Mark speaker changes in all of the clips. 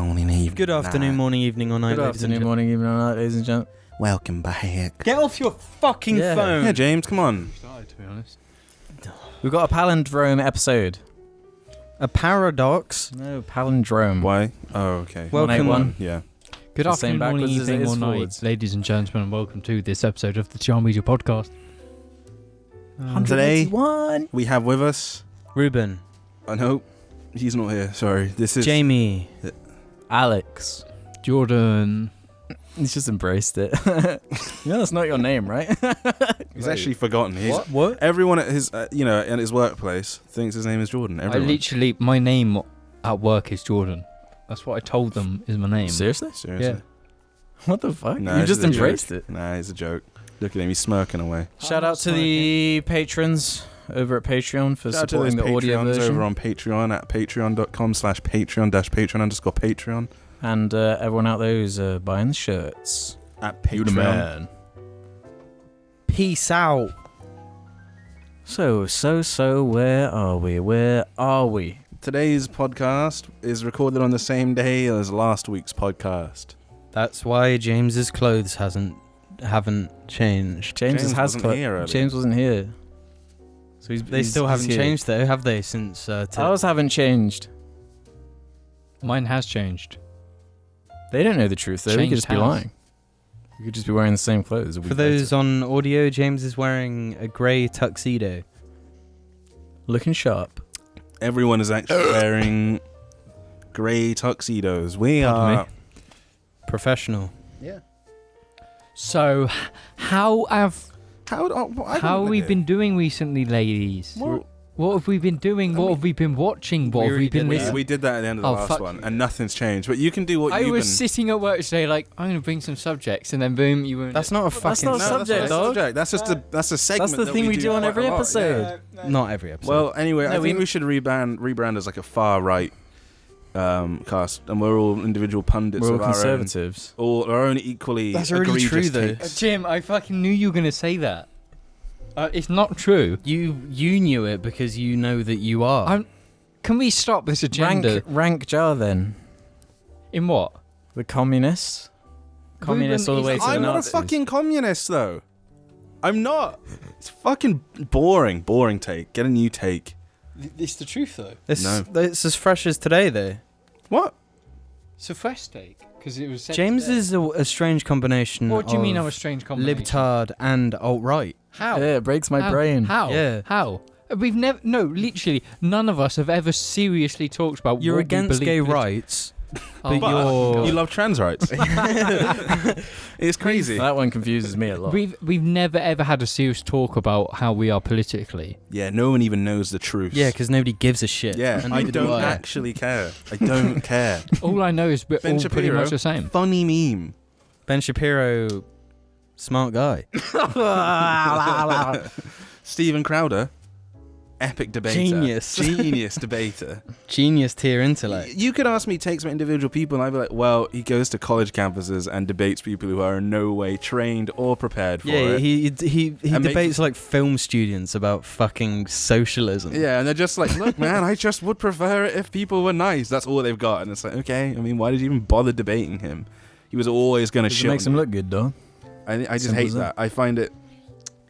Speaker 1: morning, evening.
Speaker 2: Good afternoon, morning, evening, or night.
Speaker 3: Good afternoon, morning, evening, or night, ladies and gentlemen.
Speaker 1: Welcome back.
Speaker 2: Get off your fucking phone.
Speaker 1: Yeah, James, come on.
Speaker 3: Started, to be honest. We've got a palindrome episode.
Speaker 2: A paradox.
Speaker 3: No, palindrome.
Speaker 1: Why? Oh, okay.
Speaker 2: Welcome.
Speaker 3: 181.
Speaker 1: Yeah.
Speaker 3: The
Speaker 4: Good
Speaker 3: same
Speaker 4: afternoon, morning,
Speaker 3: backwards as it
Speaker 4: evening,
Speaker 3: is
Speaker 4: or night,
Speaker 3: forwards.
Speaker 4: ladies and gentlemen, and welcome to this episode of the JARCAST Media Podcast.
Speaker 1: Today,
Speaker 3: 181.
Speaker 1: we have with us...
Speaker 2: Ruben.
Speaker 1: I know he's not here. Sorry. This is...
Speaker 2: Jamie.
Speaker 3: Alex.
Speaker 4: Jordan.
Speaker 3: He's just embraced it. That's not your name, right?
Speaker 1: He's actually forgotten. He's,
Speaker 2: What?
Speaker 1: Everyone at his, at his workplace thinks his name is Jordan. Everyone.
Speaker 4: My name at work is Jordan. That's what I told them is my name.
Speaker 3: Seriously?
Speaker 1: Seriously.
Speaker 4: Yeah.
Speaker 3: What the fuck?
Speaker 1: Nah,
Speaker 3: You
Speaker 1: this
Speaker 3: just
Speaker 1: is a
Speaker 3: embraced
Speaker 1: joke.
Speaker 3: it.
Speaker 1: Nah, it's a joke. Look at him. He's smirking away.
Speaker 3: Shout out to the patrons over at Patreon for
Speaker 1: Shout out to
Speaker 3: supporting
Speaker 1: those
Speaker 3: the audio
Speaker 1: Patreons
Speaker 3: version.
Speaker 1: over on Patreon at patreon.com/patreon_Patreon.
Speaker 3: And everyone out there who's buying the shirts.
Speaker 1: At Patreon.
Speaker 3: You the man.
Speaker 2: Peace out.
Speaker 3: So, where are we? Where are we?
Speaker 1: Today's podcast is recorded on the same day as last week's podcast.
Speaker 2: That's why James's clothes haven't changed.
Speaker 3: James
Speaker 1: wasn't here earlier.
Speaker 3: James wasn't here. So
Speaker 2: They still haven't
Speaker 3: here.
Speaker 2: changed though, have they? Since
Speaker 3: Ours haven't changed.
Speaker 4: Mine has changed.
Speaker 3: They don't know the truth though. We could
Speaker 4: Changed
Speaker 3: just be
Speaker 4: has.
Speaker 3: lying. We could just be wearing the same clothes.
Speaker 2: for those on audio, James is wearing a grey tuxedo.
Speaker 3: Looking sharp.
Speaker 1: Everyone is actually wearing grey tuxedos. We
Speaker 4: Pardon
Speaker 1: are...
Speaker 4: me?
Speaker 2: Professional.
Speaker 1: Yeah.
Speaker 4: So, how have we
Speaker 1: been
Speaker 4: been doing recently, ladies?
Speaker 1: Well,
Speaker 4: What have we been doing? What have we been watching? What have we been listening?
Speaker 1: we did that at the end of the
Speaker 4: Oh,
Speaker 1: last
Speaker 4: fuck
Speaker 1: one,
Speaker 4: you.
Speaker 1: and nothing's changed. But you can do what
Speaker 4: I
Speaker 1: you've
Speaker 4: was
Speaker 1: been...
Speaker 4: sitting at work today, like, I'm going to bring some subjects, and then boom, you were...
Speaker 2: That's not a fucking
Speaker 3: not a
Speaker 1: No,
Speaker 3: subject,
Speaker 1: that's not a
Speaker 3: dog.
Speaker 1: subject. That's just that's a segment.
Speaker 3: That's the
Speaker 1: that
Speaker 3: thing we do on
Speaker 1: quite
Speaker 3: every
Speaker 1: a lot,
Speaker 3: episode.
Speaker 1: yeah.
Speaker 2: Not every episode.
Speaker 1: Well, anyway,
Speaker 3: No,
Speaker 1: I think we should rebrand as like a far right cast, and we're all individual pundits
Speaker 3: We're all
Speaker 1: of our
Speaker 3: conservatives.
Speaker 1: own, our own equally
Speaker 2: That's already
Speaker 1: egregious
Speaker 2: true, though.
Speaker 1: takes.
Speaker 4: Jim, I fucking knew you were going to say that. It's not true.
Speaker 2: you knew it because you know that you are.
Speaker 4: Can we stop this agenda?
Speaker 3: Rank jar then.
Speaker 4: In what?
Speaker 3: The communists. Communists all the way to the
Speaker 1: I'm not a
Speaker 3: Nazis.
Speaker 1: fucking communist, though. I'm not. It's fucking boring. Boring take. Get a new take.
Speaker 4: It's the truth, though.
Speaker 2: It's as fresh as today, though.
Speaker 1: What?
Speaker 4: It's a fresh take. Because it was said
Speaker 2: James
Speaker 4: today.
Speaker 2: is a strange combination.
Speaker 4: What do you mean
Speaker 2: of
Speaker 4: I'm a strange combination?
Speaker 2: libtard and alt-right.
Speaker 4: How?
Speaker 3: Yeah, it breaks my
Speaker 4: How?
Speaker 3: brain.
Speaker 4: How?
Speaker 2: Yeah.
Speaker 4: How? We've never... No, literally, none of us have ever seriously talked about
Speaker 2: You're
Speaker 4: what we
Speaker 2: against
Speaker 4: believe
Speaker 2: gay
Speaker 4: politi-
Speaker 2: rights,
Speaker 4: Oh,
Speaker 2: but you're...
Speaker 1: You love trans rights. It's crazy.
Speaker 3: That one confuses me a lot.
Speaker 4: We've never ever had a serious talk about how we are politically.
Speaker 1: Yeah, no one even knows the truth.
Speaker 2: Yeah, because nobody gives a shit.
Speaker 1: Yeah,
Speaker 2: And
Speaker 1: I
Speaker 2: neither do
Speaker 1: don't actually care. I don't care.
Speaker 4: All I know is we're
Speaker 1: Ben
Speaker 4: all pretty
Speaker 1: Shapiro.
Speaker 4: much the same.
Speaker 1: Funny meme.
Speaker 2: Ben Shapiro, smart guy.
Speaker 1: Steven Crowder, epic debater.
Speaker 2: Genius.
Speaker 1: Genius debater.
Speaker 2: Genius tier intellect.
Speaker 1: You could ask me takes about individual people, and I'd be like, well, he goes to college campuses and debates people who are in no way trained or prepared for
Speaker 2: Yeah,
Speaker 1: it.
Speaker 2: he
Speaker 1: And
Speaker 2: debates like film students about fucking socialism.
Speaker 1: Yeah, and they're just like, look, man, I just would prefer it if people were nice. That's all they've got. And it's like, okay, I mean, why did you even bother debating him? He was always going to
Speaker 3: It
Speaker 1: shit
Speaker 3: makes
Speaker 1: on
Speaker 3: him
Speaker 1: you.
Speaker 3: look good, though.
Speaker 1: I just
Speaker 3: Simple
Speaker 1: hate
Speaker 3: as
Speaker 1: that. I find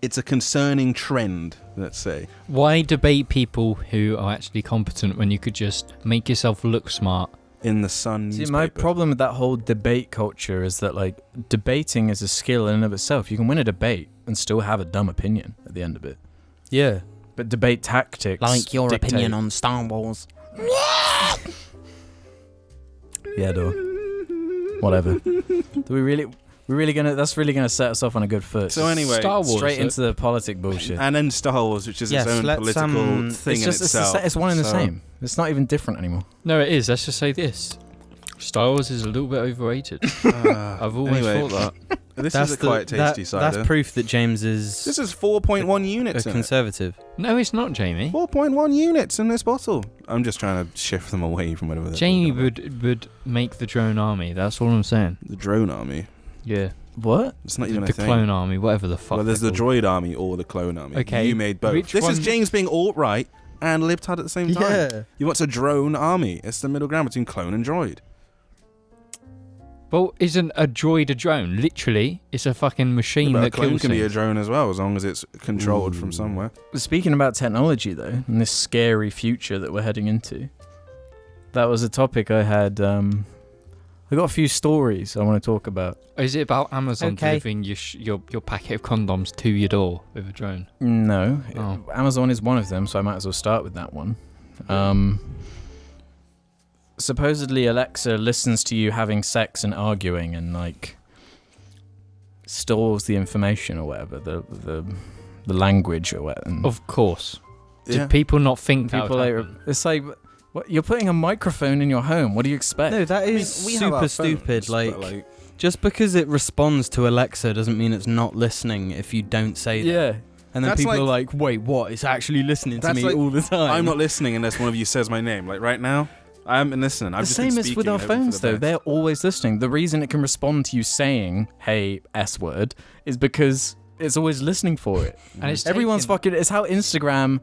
Speaker 1: it's a concerning trend, let's say.
Speaker 4: Why debate people who are actually competent when you could just make yourself look smart?
Speaker 1: In the Sun
Speaker 3: See,
Speaker 1: newspaper.
Speaker 3: my problem with that whole debate culture is that, like, debating is a skill in and of itself. You can win a debate and still have a dumb opinion at the end of it.
Speaker 2: Yeah.
Speaker 3: But debate tactics
Speaker 2: Like your
Speaker 3: dictate-
Speaker 2: opinion on Star Wars.
Speaker 3: Yeah, though. Whatever. We're really gonna. That's really gonna set us off on a good foot.
Speaker 1: So anyway,
Speaker 4: Star Wars,
Speaker 3: straight into the politic bullshit.
Speaker 1: and then Star Wars, which is
Speaker 2: Yes,
Speaker 1: its own
Speaker 2: let's,
Speaker 1: political thing
Speaker 3: it's
Speaker 1: in
Speaker 3: just
Speaker 1: itself.
Speaker 3: it's one and the
Speaker 1: So-
Speaker 3: same. It's not even different anymore.
Speaker 4: No, it is. Let's just say this. Star Wars is a little bit overrated.
Speaker 1: Uh,
Speaker 4: I've always
Speaker 1: anyway,
Speaker 4: thought that.
Speaker 1: This is a quite tasty cider.
Speaker 2: That's proof that James is
Speaker 1: This is 4.1
Speaker 2: a
Speaker 1: units in it.
Speaker 2: conservative.
Speaker 4: No, it's not, Jamie.
Speaker 1: 4.1 units in this bottle. I'm just trying to shift them away from whatever they're
Speaker 4: Jamie
Speaker 1: talking about.
Speaker 4: would make the drone army. That's all I'm saying.
Speaker 1: The drone army.
Speaker 4: Yeah.
Speaker 3: What?
Speaker 1: It's not even
Speaker 4: The
Speaker 1: a thing.
Speaker 4: clone army, whatever the fuck.
Speaker 1: Well, there's the
Speaker 4: they're called.
Speaker 1: droid army or the clone army.
Speaker 4: Okay,
Speaker 1: You made both.
Speaker 4: which
Speaker 1: This is
Speaker 4: one-
Speaker 1: James being alt-right and libtard at the same time.
Speaker 2: Yeah.
Speaker 1: You want a drone army. It's the middle ground between clone and droid.
Speaker 4: Well, isn't a droid a drone? Literally, it's a fucking machine
Speaker 1: But a
Speaker 4: that
Speaker 1: clone
Speaker 4: kills
Speaker 1: can be a
Speaker 4: things.
Speaker 1: drone as well, as long as it's controlled from somewhere.
Speaker 3: Speaking about technology, though, and this scary future that we're heading into, that was a topic I had. I got a few stories I want to talk about.
Speaker 4: Is it about Amazon
Speaker 2: Okay.
Speaker 4: delivering your packet of condoms to your door with a drone?
Speaker 3: No,
Speaker 4: Oh.
Speaker 3: Amazon is one of them, so I might as well start with that one. Supposedly, Alexa listens to you having sex and arguing, and like stores the information or whatever, the language or whatever.
Speaker 4: Of course.
Speaker 1: Yeah.
Speaker 4: Did people not think that
Speaker 3: People
Speaker 4: would
Speaker 3: like,
Speaker 4: happen?
Speaker 3: it's like, what, you're putting a microphone in your home. What do you expect?
Speaker 2: No, that
Speaker 1: I mean,
Speaker 2: is
Speaker 1: we have our
Speaker 2: super stupid.
Speaker 1: phones, but,
Speaker 2: Just because it responds to Alexa doesn't mean it's not listening if you don't say that.
Speaker 3: yeah.
Speaker 2: And then
Speaker 1: That's
Speaker 2: people
Speaker 1: like-
Speaker 2: are like, wait, what? It's actually listening to
Speaker 1: That's
Speaker 2: me
Speaker 1: like,
Speaker 2: all the time.
Speaker 1: I'm not listening unless one of you says my name. Like right now, I haven't been listening. I've
Speaker 3: The
Speaker 1: just been
Speaker 3: same as with
Speaker 1: speaking,
Speaker 3: our
Speaker 1: hoping for
Speaker 3: phones,
Speaker 1: the
Speaker 3: though.
Speaker 1: best.
Speaker 3: They're always listening. The reason it can respond to you saying, hey, S word, is because it's always listening for it.
Speaker 4: And it's
Speaker 3: Everyone's
Speaker 4: taken-
Speaker 3: fucking. It's how Instagram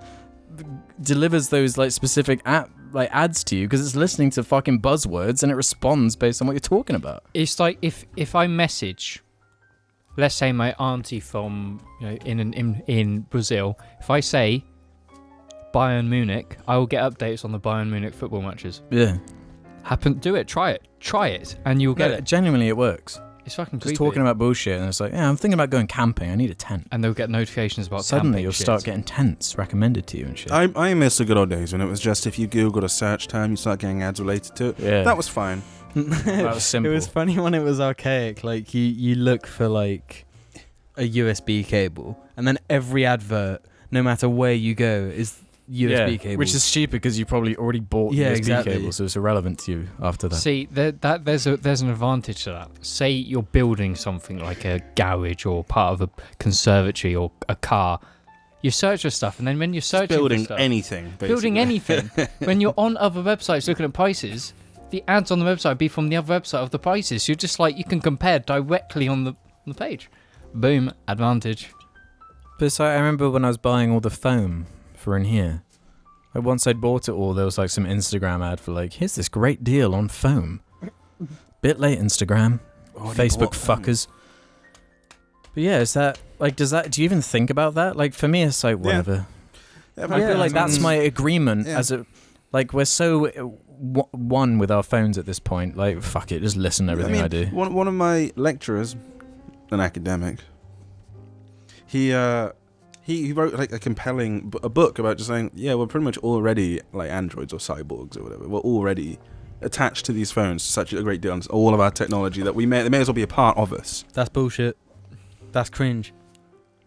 Speaker 3: delivers those like specific ads to you, because it's listening to fucking buzzwords and it responds based on what you're talking about.
Speaker 4: It's like if I message, let's say my auntie from in Brazil, if I say Bayern Munich, I will get updates on the Bayern Munich football matches.
Speaker 3: Yeah.
Speaker 4: Do it, try it, and you'll get it.
Speaker 3: Genuinely, it works.
Speaker 4: It's fucking
Speaker 3: Just
Speaker 4: creepy.
Speaker 3: talking about bullshit, and it's like, yeah, I'm thinking about going camping. I need a tent.
Speaker 4: And they'll get notifications about
Speaker 3: Suddenly,
Speaker 4: camping
Speaker 3: you'll
Speaker 4: shit.
Speaker 3: start getting tents recommended to you and shit.
Speaker 1: I miss the good old days when it was just if you Googled a search term, you start getting ads related to it.
Speaker 3: Yeah.
Speaker 1: That was fine.
Speaker 3: That was simple.
Speaker 2: It was funny when it was archaic. Like you look for like a USB cable, and then every advert, no matter where you go, is USB cable.
Speaker 3: which is stupid because you probably already bought
Speaker 2: Yeah,
Speaker 3: USB
Speaker 2: exactly.
Speaker 3: cable, so it's irrelevant to you after that.
Speaker 4: See, there's an advantage to that. Say you're building something like a garage or part of a conservatory or a car. You search for stuff, and then when you're searching
Speaker 1: Building
Speaker 4: for stuff,
Speaker 1: anything, basically.
Speaker 4: building anything, when you're on other websites looking at prices, the ads on the website be from the other website of the prices. You're just like, you can compare directly on the page. Boom, advantage.
Speaker 3: But it's like, I remember when I was buying all the foam for in here. Like once I'd bought it all, there was like some Instagram ad for like, here's this great deal on foam. Bit late, Instagram. Facebook fuckers. But yeah, is that like, do you even think about that? Like for me, it's like whatever.
Speaker 1: Yeah,
Speaker 3: I feel like that's
Speaker 2: Mm.
Speaker 3: my agreement
Speaker 1: Yeah.
Speaker 3: as a, like we're so one with our phones at this point. Like fuck it, just listen to everything I do.
Speaker 1: One of my lecturers, an academic, he wrote like a compelling a book about just saying, yeah, we're pretty much already like androids or cyborgs or whatever. We're already attached to these phones to such a great deal, and all of our technology that they may as well be a part of us.
Speaker 2: That's bullshit. That's cringe.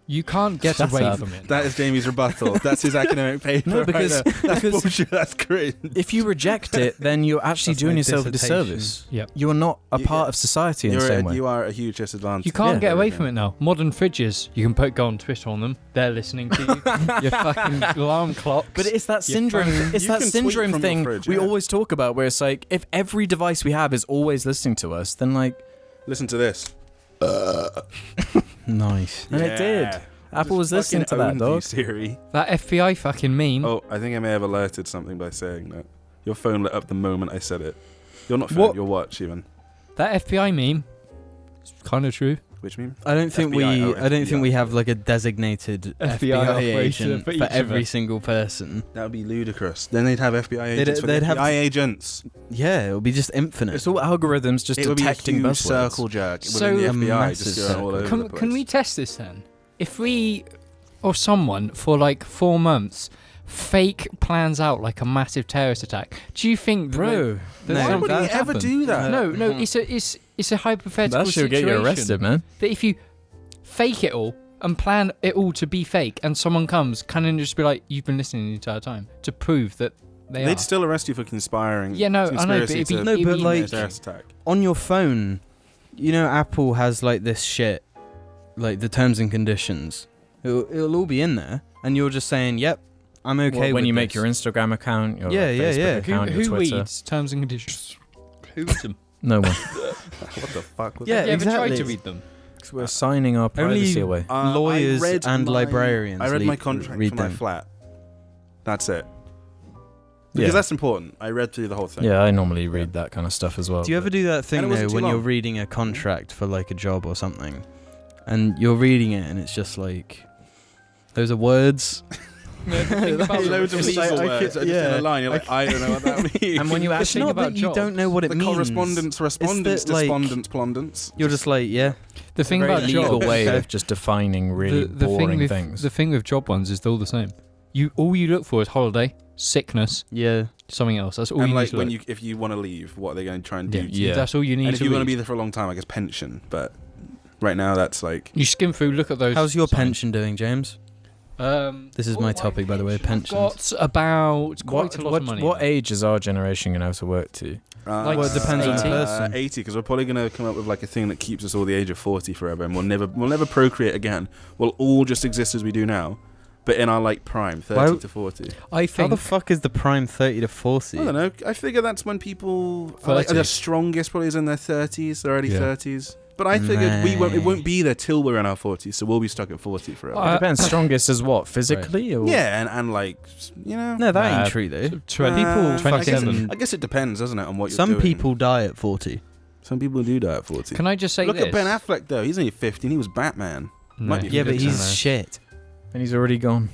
Speaker 4: You can't get
Speaker 3: Shut
Speaker 4: away
Speaker 3: up.
Speaker 4: from it.
Speaker 1: That is Jamie's rebuttal. That's his academic paper.
Speaker 3: No, because-
Speaker 1: right there. That's
Speaker 3: because-
Speaker 1: bullshit. That's cringe.
Speaker 3: If you reject it, then you're actually
Speaker 2: That's
Speaker 3: doing
Speaker 2: my
Speaker 3: yourself a
Speaker 2: dissertation.
Speaker 3: disservice.
Speaker 4: Yep.
Speaker 3: You are not a
Speaker 1: You-
Speaker 3: part of society in the same way.
Speaker 1: You are a huge disadvantage.
Speaker 4: You can't
Speaker 3: Yeah.
Speaker 4: get away from it now. Modern fridges, you can go on Twitter on them. They're listening to you. Your fucking alarm clocks.
Speaker 3: But it's that
Speaker 4: Your
Speaker 3: syndrome.
Speaker 4: phone-
Speaker 3: It's
Speaker 1: You
Speaker 3: that
Speaker 1: can tweet
Speaker 3: syndrome
Speaker 1: from your
Speaker 3: thing
Speaker 1: fridge,
Speaker 3: we
Speaker 1: yeah.
Speaker 3: always talk about, where it's like, if every device we have is always listening to us, then like,
Speaker 1: Listen to this.
Speaker 2: Nice.
Speaker 3: and it did. Apple was
Speaker 1: Just
Speaker 3: listening to
Speaker 1: fucking
Speaker 3: that,
Speaker 1: owned you,
Speaker 3: dog.
Speaker 1: Siri.
Speaker 4: That FBI fucking meme.
Speaker 1: Oh, I think I may have alerted something by saying that. Your phone lit up the moment I said it. You're not phone,
Speaker 4: What?
Speaker 1: your watch even.
Speaker 4: That FBI meme. It's kind of true.
Speaker 1: Which meme?
Speaker 2: I don't think
Speaker 1: FBI,
Speaker 2: I don't think we
Speaker 1: FBI.
Speaker 2: have like a designated
Speaker 4: FBI
Speaker 2: FBI
Speaker 4: operator
Speaker 2: agent
Speaker 4: for
Speaker 2: for
Speaker 4: each of
Speaker 2: every
Speaker 4: us.
Speaker 2: single person.
Speaker 1: That would be ludicrous. Then they'd have FBI
Speaker 2: They'd-
Speaker 1: agents for the
Speaker 2: they'd have
Speaker 1: FBI
Speaker 2: to-
Speaker 1: agents.
Speaker 2: Yeah, it would be just infinite.
Speaker 3: It's all algorithms just
Speaker 1: It would be a
Speaker 3: detecting
Speaker 1: huge
Speaker 3: buzzwords.
Speaker 1: circle jerk
Speaker 4: So-
Speaker 1: within
Speaker 2: A
Speaker 1: the FBI
Speaker 2: massive
Speaker 1: just going all
Speaker 2: circle.
Speaker 1: over the
Speaker 4: Can,
Speaker 1: place.
Speaker 4: can we test this then? If we, or someone, for like 4 months, fake plans out like a massive terrorist attack, do you think that
Speaker 3: Bro,
Speaker 4: that
Speaker 2: No.
Speaker 1: Why
Speaker 4: something
Speaker 1: would he
Speaker 4: would
Speaker 1: ever
Speaker 4: happen?
Speaker 1: do that?
Speaker 4: No, it's a hypothetical
Speaker 3: that should get
Speaker 4: situation.
Speaker 3: you arrested, man.
Speaker 4: That if you fake it all and plan it all to be fake, and someone comes, can then just be like, you've been listening the entire time, to prove that they
Speaker 1: They'd
Speaker 4: are.
Speaker 1: still arrest you for conspiring.
Speaker 4: Yeah, no, I know, but
Speaker 1: conspiracy
Speaker 4: it'd be-
Speaker 1: to
Speaker 2: No, but
Speaker 4: it'd be-
Speaker 2: like-
Speaker 1: a terrorist attack.
Speaker 2: On your phone, you know, Apple has like this shit, like the terms and conditions. It'll all be in there, and you're just saying, "Yep, I'm okay."
Speaker 3: Well, when
Speaker 2: with
Speaker 3: you make
Speaker 2: this.
Speaker 3: your Instagram account, your
Speaker 2: Yeah, yeah,
Speaker 3: Facebook
Speaker 2: yeah.
Speaker 3: account,
Speaker 4: who
Speaker 3: your Twitter.
Speaker 4: reads terms and conditions? Who reads them?
Speaker 3: No one.
Speaker 1: What the fuck was
Speaker 2: Yeah,
Speaker 1: that?
Speaker 4: You ever tried
Speaker 2: exactly.
Speaker 4: to read them?
Speaker 3: 'Cause we're signing our privacy away.
Speaker 2: lawyers
Speaker 1: I read
Speaker 2: and
Speaker 1: my-
Speaker 2: librarians
Speaker 1: I read
Speaker 2: lead-
Speaker 1: my contract
Speaker 2: read
Speaker 1: for my
Speaker 2: them.
Speaker 1: flat. That's it. Because that's important. I read through the whole thing.
Speaker 3: Yeah, I normally read that kind of stuff as well.
Speaker 2: Do you ever do that thing
Speaker 1: And it
Speaker 2: though
Speaker 1: wasn't too
Speaker 2: when you're
Speaker 1: long.
Speaker 2: reading a contract for like a job or something, and you're reading it and it's just like those are words.
Speaker 1: Loads of
Speaker 2: It's
Speaker 1: weasel
Speaker 2: like,
Speaker 1: words are just in a line. You're like, I don't know what that means.
Speaker 3: And when you
Speaker 2: It's
Speaker 3: actually
Speaker 2: not
Speaker 4: about
Speaker 2: that you
Speaker 4: jobs.
Speaker 2: don't know what it
Speaker 1: the
Speaker 2: means.
Speaker 1: correspondence, respondents,
Speaker 2: that, like,
Speaker 1: despondents, plondants.
Speaker 2: You're just like, yeah.
Speaker 4: The thing
Speaker 3: very
Speaker 4: about
Speaker 3: legal
Speaker 4: jobs,
Speaker 3: way of just defining really
Speaker 4: the
Speaker 3: boring
Speaker 4: thing with,
Speaker 3: things.
Speaker 4: The thing with job ones is they're all the same. All you look for is holiday, sickness,
Speaker 2: Yeah.
Speaker 4: something else. That's all
Speaker 1: And
Speaker 4: you
Speaker 1: like
Speaker 4: need to
Speaker 1: when
Speaker 4: look.
Speaker 1: if you want to leave, what are they going to try and do?
Speaker 4: Yeah,
Speaker 1: to you?
Speaker 4: that's all you need
Speaker 1: And if
Speaker 4: to
Speaker 1: you're going to
Speaker 4: read.
Speaker 1: be there for a long time, I guess pension. But right now, that's like
Speaker 4: You skim through, look at those.
Speaker 2: How's your
Speaker 4: signs.
Speaker 2: pension doing, James? This is my topic, by the way, pensions.
Speaker 4: Got about quite a lot of money.
Speaker 3: What age is our generation going to have to work to?
Speaker 4: Like
Speaker 2: Well, it depends on the
Speaker 4: 80?
Speaker 2: person.
Speaker 1: 80, because we're probably going to come up with like a thing that keeps us all the age of 40 forever, and we'll never procreate again. We'll all just exist as we do now, but in our like prime, 30 to 40.
Speaker 4: I
Speaker 2: How
Speaker 4: think
Speaker 2: the fuck is the prime 30 to 40?
Speaker 1: I don't know. I figure that's when people are like,
Speaker 4: 30.
Speaker 1: the strongest probably is in their 30s, their early
Speaker 4: Yeah.
Speaker 1: 30s. But I figured it won't be there till we're in our 40s, so we'll be stuck at 40 forever.
Speaker 3: It depends. Strongest as what? Physically? Or?
Speaker 1: Yeah, and like, you know.
Speaker 2: No, that
Speaker 4: Nah,
Speaker 2: ain't true though.
Speaker 1: I guess,
Speaker 4: 27.
Speaker 1: I guess it depends, doesn't it, on what you're
Speaker 2: Some
Speaker 1: doing.
Speaker 2: people die at 40.
Speaker 1: Some people do die at 40.
Speaker 4: Can I just say
Speaker 1: Look
Speaker 4: this?
Speaker 1: at Ben Affleck, though. He's only 50 and he was Batman.
Speaker 4: No.
Speaker 1: Might be
Speaker 2: Yeah, but
Speaker 1: 50.
Speaker 2: he's shit.
Speaker 3: And he's already gone.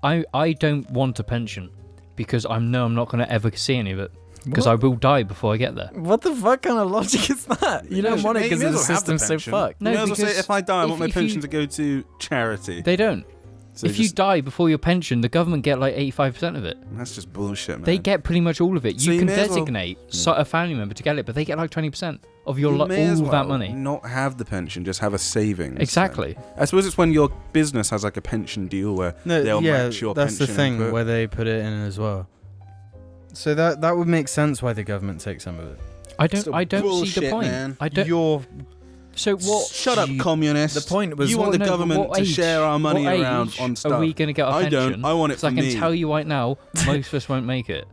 Speaker 4: I don't want a pension because I know I'm not going to ever see any of it because I will die before I get there.
Speaker 3: What the fuck kind of logic is that? You don't want it because the system's so fucked.
Speaker 1: No,
Speaker 4: No,
Speaker 1: say,
Speaker 4: because
Speaker 1: if I die, I want my
Speaker 4: if
Speaker 1: pension
Speaker 4: you-
Speaker 1: to go to charity.
Speaker 4: They don't.
Speaker 1: So
Speaker 4: if you die before your pension, the government get like 85% of it.
Speaker 1: That's just bullshit, man.
Speaker 4: They get pretty much all of it.
Speaker 1: So
Speaker 4: You
Speaker 1: you
Speaker 4: can
Speaker 1: may as well-
Speaker 4: designate a family member to get it, but they get like 20% of your
Speaker 1: You
Speaker 4: all
Speaker 1: may as
Speaker 4: of that
Speaker 1: well
Speaker 4: money.
Speaker 1: not have the pension, just have a savings.
Speaker 4: Exactly.
Speaker 1: I suppose it's when your business has like a pension deal where they'll match your
Speaker 2: that's the
Speaker 1: pension
Speaker 2: thing
Speaker 1: input.
Speaker 2: where they put it in as well. So that would make sense why the government takes some of it.
Speaker 4: I
Speaker 1: Still
Speaker 4: don't see the
Speaker 1: bullshit,
Speaker 4: point.
Speaker 1: man.
Speaker 4: I don't.
Speaker 2: You're
Speaker 4: So what?
Speaker 1: Shut up,
Speaker 2: you-
Speaker 1: communist.
Speaker 3: The point was-
Speaker 1: you want
Speaker 4: Well,
Speaker 1: the
Speaker 4: no, but
Speaker 1: government
Speaker 4: what
Speaker 1: to
Speaker 4: age-
Speaker 1: share our money
Speaker 4: what
Speaker 1: around
Speaker 4: age
Speaker 1: on stuff.
Speaker 4: Are we going to get a
Speaker 1: I
Speaker 4: pension?
Speaker 1: don't. I want it
Speaker 4: Because
Speaker 1: for
Speaker 4: I can
Speaker 1: me.
Speaker 4: tell you right now, most of us won't make it.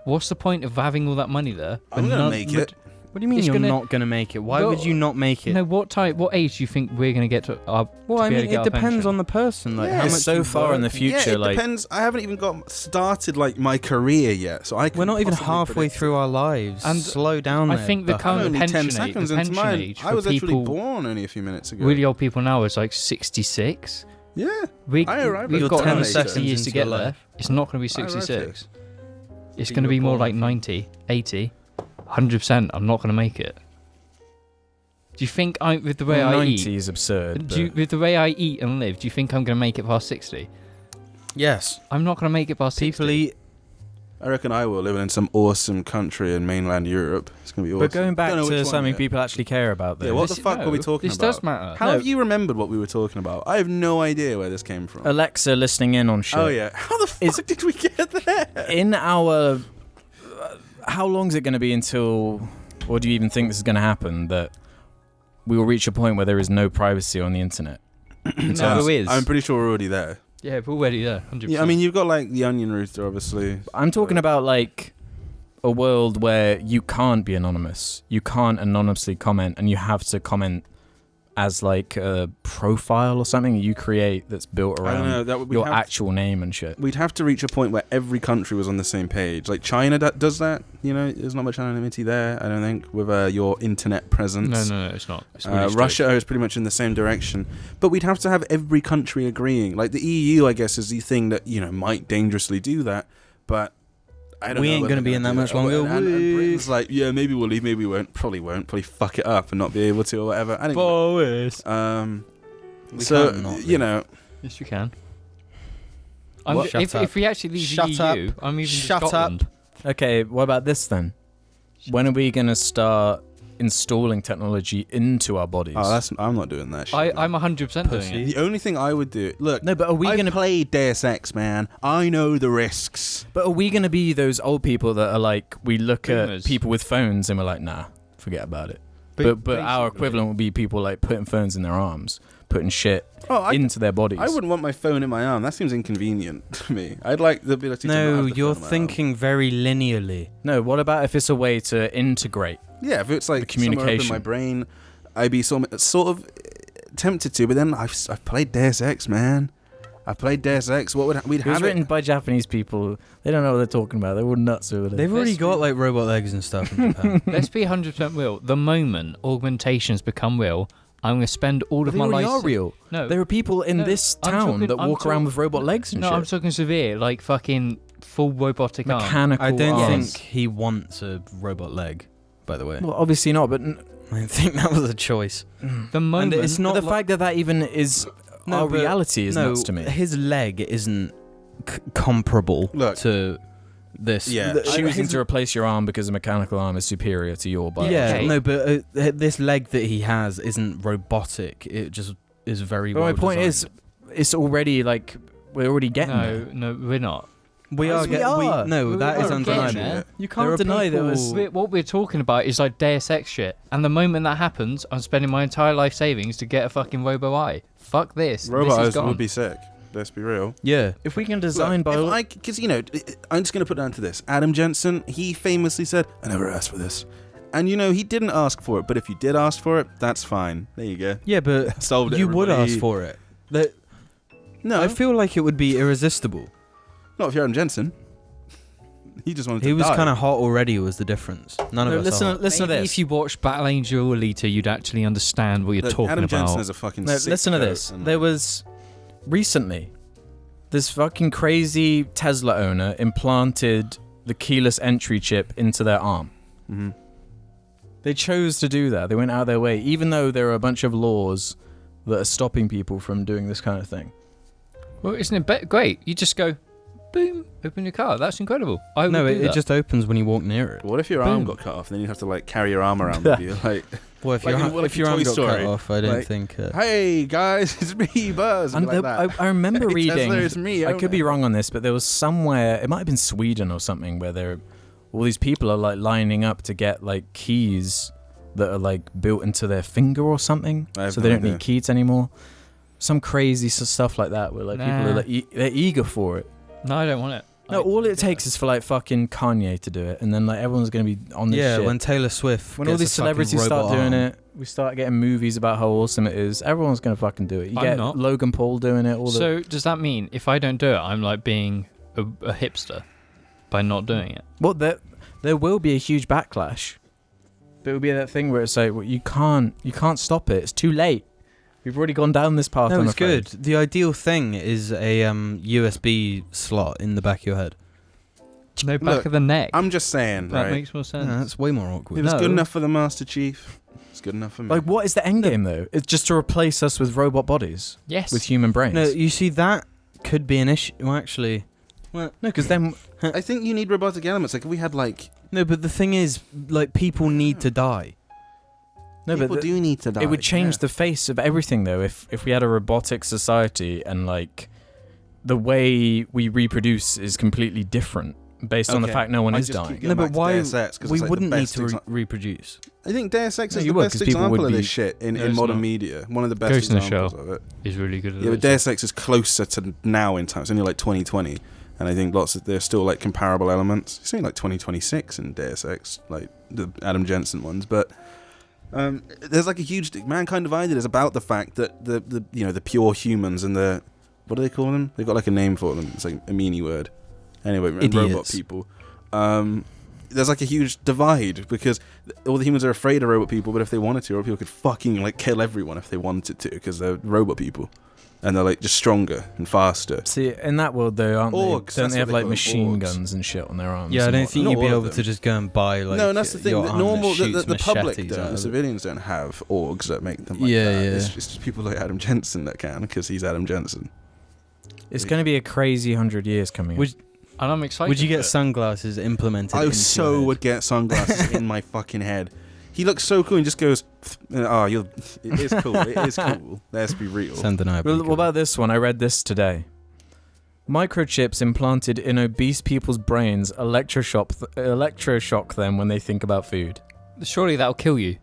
Speaker 4: What's the point of having all that money there?
Speaker 1: I'm
Speaker 4: but
Speaker 1: gonna
Speaker 4: none-
Speaker 1: make it.
Speaker 2: What do you mean
Speaker 4: It's
Speaker 2: you're
Speaker 4: gonna-
Speaker 2: not gonna make it? Why
Speaker 4: Well,
Speaker 2: would you not make it?
Speaker 4: No, what age do you think we're going to get to?
Speaker 2: Well,
Speaker 4: to
Speaker 2: I
Speaker 4: be able
Speaker 2: mean,
Speaker 4: to get
Speaker 2: it
Speaker 4: our
Speaker 2: depends
Speaker 4: pension?
Speaker 2: on the person. Like
Speaker 1: Yeah,
Speaker 2: how
Speaker 3: It's
Speaker 2: much
Speaker 3: so
Speaker 2: you
Speaker 3: far
Speaker 2: work.
Speaker 3: in the future.
Speaker 1: Yeah, it
Speaker 3: like
Speaker 1: depends. I haven't even got started like my career yet, so I can
Speaker 2: We're not even
Speaker 1: possibly
Speaker 2: halfway
Speaker 1: predict
Speaker 2: through
Speaker 1: it.
Speaker 2: our lives.
Speaker 4: And
Speaker 2: Slow down.
Speaker 4: I
Speaker 2: there,
Speaker 4: think the
Speaker 2: bucko.
Speaker 4: current
Speaker 1: only
Speaker 4: pension
Speaker 1: 10
Speaker 4: age-
Speaker 1: seconds
Speaker 4: the
Speaker 1: into
Speaker 4: pension
Speaker 1: mine.
Speaker 4: age
Speaker 1: I
Speaker 4: for
Speaker 1: was actually
Speaker 4: people-
Speaker 1: born only a few minutes ago.
Speaker 4: Really old people now is like 66.
Speaker 1: Yeah.
Speaker 4: We've
Speaker 1: I arrived
Speaker 2: You're
Speaker 1: at
Speaker 4: got
Speaker 2: 10
Speaker 4: another 60
Speaker 2: seconds
Speaker 4: years to
Speaker 2: into
Speaker 4: get
Speaker 2: your
Speaker 4: there.
Speaker 2: life.
Speaker 4: It's not going to be
Speaker 1: I arrived
Speaker 4: 66. It's
Speaker 2: You
Speaker 4: going to
Speaker 2: were
Speaker 4: be more
Speaker 2: born,
Speaker 4: like
Speaker 2: I think.
Speaker 4: 90, 80, 100%. I'm not going to make it. Do you think with the way I
Speaker 3: 90
Speaker 4: eat,
Speaker 3: is absurd.
Speaker 4: with the way I eat and live, do you think I'm going to make it past 60?
Speaker 2: Yes.
Speaker 4: I'm not going to make it past 60.
Speaker 2: People eat.
Speaker 1: I reckon I will, living in some awesome country in mainland Europe. It's going to be awesome.
Speaker 3: But going back
Speaker 1: Don't know
Speaker 3: to
Speaker 1: which one
Speaker 3: something
Speaker 1: yet.
Speaker 3: people actually care about, though.
Speaker 1: Yeah, what the
Speaker 4: This-
Speaker 1: fuck
Speaker 4: no,
Speaker 1: were we talking
Speaker 4: this
Speaker 1: about?
Speaker 4: does matter.
Speaker 1: How have you remembered what we were talking about? I have no idea where this came from.
Speaker 3: Alexa listening in on shit.
Speaker 1: Oh, yeah. How the fuck
Speaker 3: Is-
Speaker 1: did we get there?
Speaker 3: In our... how long is it going to be until... or do you even think this is going to happen, that we will reach a point where there is no privacy on the internet?
Speaker 4: No, there is.
Speaker 1: I'm pretty sure we're already there.
Speaker 4: Yeah, we're already there, 100%.
Speaker 1: Yeah, I mean, you've got like the onion router, obviously.
Speaker 3: I'm talking about, like, a world where you can't be anonymous. You can't anonymously comment, and you have to comment as, like, a profile or something you create that's built
Speaker 1: I don't
Speaker 3: around
Speaker 1: know. That would
Speaker 3: your actual name and shit.
Speaker 1: We'd have to reach a point where every country was on the same page. Like China does that. You know, there's not much anonymity there, I don't think, with your internet presence.
Speaker 4: No, it's not. It's really strict.
Speaker 1: Russia is pretty much in the same direction. But we'd have to have every country agreeing. Like the EU, I guess, is the thing that, you know, might dangerously do that. But I don't
Speaker 2: We
Speaker 1: know
Speaker 2: ain't
Speaker 1: whether
Speaker 2: gonna be
Speaker 1: they're
Speaker 2: in that
Speaker 1: do
Speaker 2: much longer.
Speaker 1: And Britain's like, yeah, maybe we'll leave, maybe we won't. Probably won't. Probably fuck it up and not be able to or whatever. I don't know.
Speaker 4: Boys.
Speaker 2: We
Speaker 1: So,
Speaker 2: can't not
Speaker 1: you
Speaker 2: leave.
Speaker 1: know,
Speaker 4: Yes, you can.
Speaker 2: What? Shut
Speaker 4: If
Speaker 2: up.
Speaker 4: we actually leave
Speaker 2: Shut
Speaker 4: the EU, I'm moving
Speaker 2: Shut
Speaker 4: to
Speaker 2: up.
Speaker 4: Scotland.
Speaker 3: Okay, what about this then? When are we going to start installing technology into our bodies?
Speaker 1: I'm not doing that shit.
Speaker 4: I'm 100% doing
Speaker 2: Pussy.
Speaker 4: it.
Speaker 1: The only thing I would do, look,
Speaker 3: No, but are we
Speaker 1: I've
Speaker 3: going to
Speaker 1: played Deus Ex, man. I know the risks.
Speaker 3: But are we going to be those old people that are like, we look
Speaker 4: Boomers.
Speaker 3: at people with phones and we're like, nah, forget about it. But our
Speaker 4: basically.
Speaker 3: equivalent would be people like putting phones in their arms, putting shit
Speaker 1: Oh,
Speaker 3: into their bodies.
Speaker 1: I wouldn't want my phone in my arm. That seems inconvenient to me. I'd like the ability to not
Speaker 2: No,
Speaker 1: have the
Speaker 2: you're
Speaker 1: phone in my arm.
Speaker 2: thinking very linearly.
Speaker 3: No, what about if it's a way to integrate?
Speaker 1: Yeah, if it's like
Speaker 3: The
Speaker 1: somewhere up in
Speaker 3: communication.
Speaker 1: my brain, I'd be sort of tempted to. But then I've played Deus Ex, man. I played Deus Ex. What would we'd
Speaker 3: It was
Speaker 1: have
Speaker 3: written
Speaker 1: it?
Speaker 3: by Japanese people. They don't know what they're talking about. They're all nuts over there.
Speaker 2: They've already
Speaker 4: Let's
Speaker 2: got
Speaker 4: be-
Speaker 2: like robot legs and stuff in Japan.
Speaker 4: Let's be 100% real. The moment augmentations become real, I'm going to spend all of
Speaker 3: they
Speaker 4: my
Speaker 3: already
Speaker 4: life.
Speaker 3: are real.
Speaker 4: No,
Speaker 3: There are people in
Speaker 4: No,
Speaker 3: this
Speaker 4: I'm
Speaker 3: town
Speaker 4: talking-
Speaker 3: that
Speaker 4: I'm
Speaker 3: walk around
Speaker 4: talking-
Speaker 3: with robot legs and
Speaker 4: no,
Speaker 3: shit.
Speaker 4: I'm talking severe, like fucking full robotic arm.
Speaker 3: Mechanical
Speaker 2: I don't
Speaker 3: arms.
Speaker 2: think he wants a robot leg, by the way.
Speaker 3: Well, obviously not, but
Speaker 2: I think that was a choice.
Speaker 4: The moment
Speaker 2: it's not
Speaker 3: the
Speaker 2: like-
Speaker 3: fact that that even is our
Speaker 2: but-
Speaker 3: reality is nuts to me.
Speaker 2: His leg isn't comparable
Speaker 1: Look.
Speaker 2: to this.
Speaker 1: Yeah.
Speaker 3: Choosing to replace your arm because a mechanical arm is superior to your body.
Speaker 2: Yeah,
Speaker 4: Okay.
Speaker 2: no, but this leg that he has isn't robotic. It just is very
Speaker 3: But
Speaker 2: well
Speaker 3: my point is,
Speaker 2: designed.
Speaker 3: it's already like we're already getting there.
Speaker 4: no, we're not.
Speaker 2: We
Speaker 3: Yes,
Speaker 2: are.
Speaker 3: we are.
Speaker 2: No, that is
Speaker 4: We're getting
Speaker 2: undeniable.
Speaker 4: there.
Speaker 3: You
Speaker 2: There are
Speaker 3: can't deny there was.
Speaker 2: people-
Speaker 4: What we're talking about is like Deus Ex shit, and the moment that happens, I'm spending my entire life savings to get a fucking robo eye. Fuck this.
Speaker 1: Robot
Speaker 4: this is
Speaker 1: eyes
Speaker 4: gone.
Speaker 1: would be sick. Let's be real.
Speaker 2: Yeah.
Speaker 3: If we can design
Speaker 1: Because I'm just gonna put down to this. Adam Jensen, he famously said, "I never asked for this," and he didn't ask for it. But if you did ask for it, that's fine. There you go.
Speaker 2: Yeah, but
Speaker 1: Solved it.
Speaker 2: you would
Speaker 1: everybody.
Speaker 2: ask for it. That
Speaker 1: No,
Speaker 2: I feel like it would be irresistible.
Speaker 1: not if you're Adam Jensen. He just wanted to
Speaker 2: He was
Speaker 1: die.
Speaker 2: kind of hot already. Was the difference? None of us. Are hot.
Speaker 3: listen to
Speaker 4: Maybe
Speaker 3: this.
Speaker 4: if you watch Battle Angel Alita, you'd actually understand what you're
Speaker 1: Look,
Speaker 4: talking
Speaker 1: Adam
Speaker 4: about.
Speaker 1: Jensen is a fucking.
Speaker 3: No,
Speaker 1: sick
Speaker 3: listen to
Speaker 1: goat,
Speaker 3: this.
Speaker 1: and-
Speaker 3: There was recently this fucking crazy Tesla owner implanted the keyless entry chip into their arm.
Speaker 1: Mhm.
Speaker 3: They chose to do that. They went out of their way, even though there are a bunch of laws that are stopping people from doing this kind of thing.
Speaker 4: Well, isn't it great? You just go, boom, open your car. That's incredible. I would
Speaker 2: No,
Speaker 4: do
Speaker 2: it
Speaker 4: that.
Speaker 2: just opens when you walk near it.
Speaker 1: What if your arm
Speaker 4: Boom.
Speaker 1: got cut off? And then you have to like carry your arm around with you, like,
Speaker 2: Well, if
Speaker 1: Like
Speaker 2: your
Speaker 1: in- like
Speaker 2: if
Speaker 1: in
Speaker 2: your arm
Speaker 1: Toy
Speaker 2: got cut
Speaker 1: Story.
Speaker 2: off, I don't
Speaker 1: Like,
Speaker 2: think.
Speaker 1: "Hey guys, it's me, Buzz."
Speaker 3: And
Speaker 1: like that.
Speaker 3: I remember
Speaker 1: Hey,
Speaker 3: reading.
Speaker 1: Tesla, it's me.
Speaker 3: I could be wrong on this, but there was somewhere. It might have been Sweden or something where all these people are like lining up to get like keys that are like built into their finger or something,
Speaker 1: I have
Speaker 3: so they
Speaker 1: no
Speaker 3: don't
Speaker 1: idea.
Speaker 3: need keys anymore. Some crazy stuff like that, where like people are
Speaker 4: Nah.
Speaker 3: like they're eager for it.
Speaker 4: No, I don't want it.
Speaker 3: No, all it takes is for like fucking Kanye to do it, and then like everyone's gonna be on this
Speaker 2: Yeah,
Speaker 3: shit.
Speaker 2: when Taylor Swift.
Speaker 3: When all
Speaker 2: gets
Speaker 3: these
Speaker 2: a
Speaker 3: celebrities
Speaker 2: fucking
Speaker 3: start
Speaker 2: robot
Speaker 3: doing
Speaker 2: arm.
Speaker 3: it, we start getting movies about how awesome it is. Everyone's gonna fucking do it. You
Speaker 4: I'm
Speaker 3: get
Speaker 4: not.
Speaker 3: Logan Paul doing it. All the
Speaker 4: So does that mean if I don't do it, I'm like being a hipster by not doing it?
Speaker 3: well, there will be a huge backlash. There will be that thing where it's like, well, you can't stop it. It's too late. We've already gone down this path.
Speaker 2: No,
Speaker 3: I'm
Speaker 2: it's
Speaker 3: afraid.
Speaker 2: good. The ideal thing is a USB slot in the back of your head.
Speaker 4: No back
Speaker 1: Look,
Speaker 4: of the neck.
Speaker 1: I'm just saying,
Speaker 4: that
Speaker 1: right?
Speaker 4: makes more sense.
Speaker 2: Yeah, that's way more awkward.
Speaker 1: It was
Speaker 4: No.
Speaker 1: good enough for the Master Chief. It's good enough for me.
Speaker 3: Like, what is the end game though? It's just to replace us with robot bodies
Speaker 4: Yes.
Speaker 3: with human brains.
Speaker 2: No, you see that could be an issue. Well, actually,
Speaker 3: no, because then
Speaker 1: I think you need robotic elements. Like if we had like
Speaker 2: no. But the thing is, like, people need to die.
Speaker 3: no,
Speaker 1: people
Speaker 3: but
Speaker 1: do need to die.
Speaker 3: it would change
Speaker 1: yeah.
Speaker 3: the face of everything though. If we had a robotic society and like the way we reproduce is completely different based on the
Speaker 1: Okay.
Speaker 3: fact no one
Speaker 1: I
Speaker 3: is
Speaker 1: just keep
Speaker 3: dying.
Speaker 1: getting
Speaker 2: No,
Speaker 1: back
Speaker 2: but
Speaker 1: to
Speaker 2: why?
Speaker 1: Deus Ex, 'cause
Speaker 2: We
Speaker 1: it's like the
Speaker 2: wouldn't need
Speaker 1: best
Speaker 2: to
Speaker 1: exam-
Speaker 2: reproduce.
Speaker 1: I think Deus Ex
Speaker 3: No,
Speaker 1: is
Speaker 3: you
Speaker 1: the
Speaker 3: would,
Speaker 1: best
Speaker 3: 'cause people
Speaker 1: example
Speaker 3: would
Speaker 1: of
Speaker 3: be-
Speaker 1: this shit in
Speaker 4: Ghost in
Speaker 1: modern
Speaker 4: the-
Speaker 1: media. One of the best
Speaker 4: Ghost in the
Speaker 1: examples
Speaker 4: Shell.
Speaker 1: of it.
Speaker 4: is really good at
Speaker 1: Yeah, but
Speaker 4: those.
Speaker 1: Deus Ex is closer to now in time. It's only like 2020, and I think there's still like comparable elements. It's only like 2026 in Deus Ex, like the Adam Jensen ones. But there's like a huge Mankind Divided is about the fact that the pure humans and the what do they call them? They've got like a name for them. It's like a meanie word. Anyway, and robot
Speaker 2: Idiots.
Speaker 1: people. There's like a huge divide because all the humans are afraid of robot people, but if they wanted to, robot people could fucking like kill everyone if they wanted to because they're robot people. And they're like just stronger and faster.
Speaker 3: See, in that world though, aren't
Speaker 1: Orcs,
Speaker 3: they? Don't
Speaker 1: that's
Speaker 3: they have
Speaker 1: what they
Speaker 3: like
Speaker 1: call them,
Speaker 3: machine
Speaker 1: orcs.
Speaker 3: guns and shit on their arms?
Speaker 2: Yeah, I
Speaker 3: and
Speaker 2: don't
Speaker 3: whatnot?
Speaker 2: think
Speaker 1: Not
Speaker 2: you'd be
Speaker 1: all of
Speaker 2: able
Speaker 1: them.
Speaker 2: to just go and buy like.
Speaker 1: No, and that's the thing.
Speaker 2: your
Speaker 1: The
Speaker 2: arm that
Speaker 1: normal, the
Speaker 2: shoots
Speaker 1: public
Speaker 2: machetes
Speaker 1: don't.
Speaker 2: out
Speaker 1: The
Speaker 2: of it.
Speaker 1: civilians don't have orgs that make them like
Speaker 2: Yeah,
Speaker 1: that.
Speaker 2: yeah.
Speaker 1: It's just people like Adam Jensen that can because he's Adam Jensen.
Speaker 3: It's going to be a crazy 100 years coming.
Speaker 2: Would-
Speaker 4: And I'm excited.
Speaker 2: Would you
Speaker 4: for
Speaker 2: get
Speaker 4: it.
Speaker 2: sunglasses implemented?
Speaker 1: I
Speaker 2: into
Speaker 1: so
Speaker 2: your head?
Speaker 1: would get sunglasses in my fucking head. He looks so cool and just goes, "Oh, it is cool. It is cool. Let's be real."
Speaker 2: Undeniably.
Speaker 3: Well, what about this one? I read this today. Microchips implanted in obese people's brains electroshock them when they think about food.
Speaker 4: Surely that'll kill you.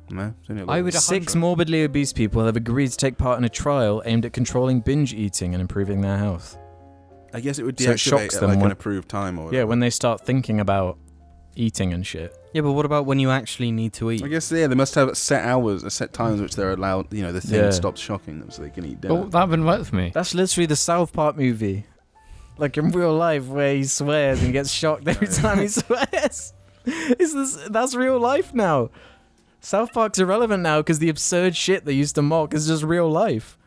Speaker 1: No, it's only a
Speaker 4: I
Speaker 1: little-
Speaker 4: would
Speaker 3: 6
Speaker 4: 100.
Speaker 3: morbidly obese people have agreed to take part in a trial aimed at controlling binge eating and improving their health.
Speaker 1: I guess it would
Speaker 3: So it
Speaker 1: deactivate
Speaker 3: shocks
Speaker 1: at
Speaker 3: them
Speaker 1: like
Speaker 3: when-
Speaker 1: an approved time or
Speaker 3: Yeah,
Speaker 1: whatever.
Speaker 3: when they start thinking about eating and shit.
Speaker 2: Yeah, but what about when you actually need to eat?
Speaker 1: I guess they must have set hours, set times which they're allowed. The thing stops shocking them so they can eat dinner.
Speaker 4: Oh, that wouldn't work for me.
Speaker 3: That's literally the South Park movie. Like in real life where he swears and gets shocked every time he swears. That's real life now. South Park's irrelevant now because the absurd shit they used to mock is just real life.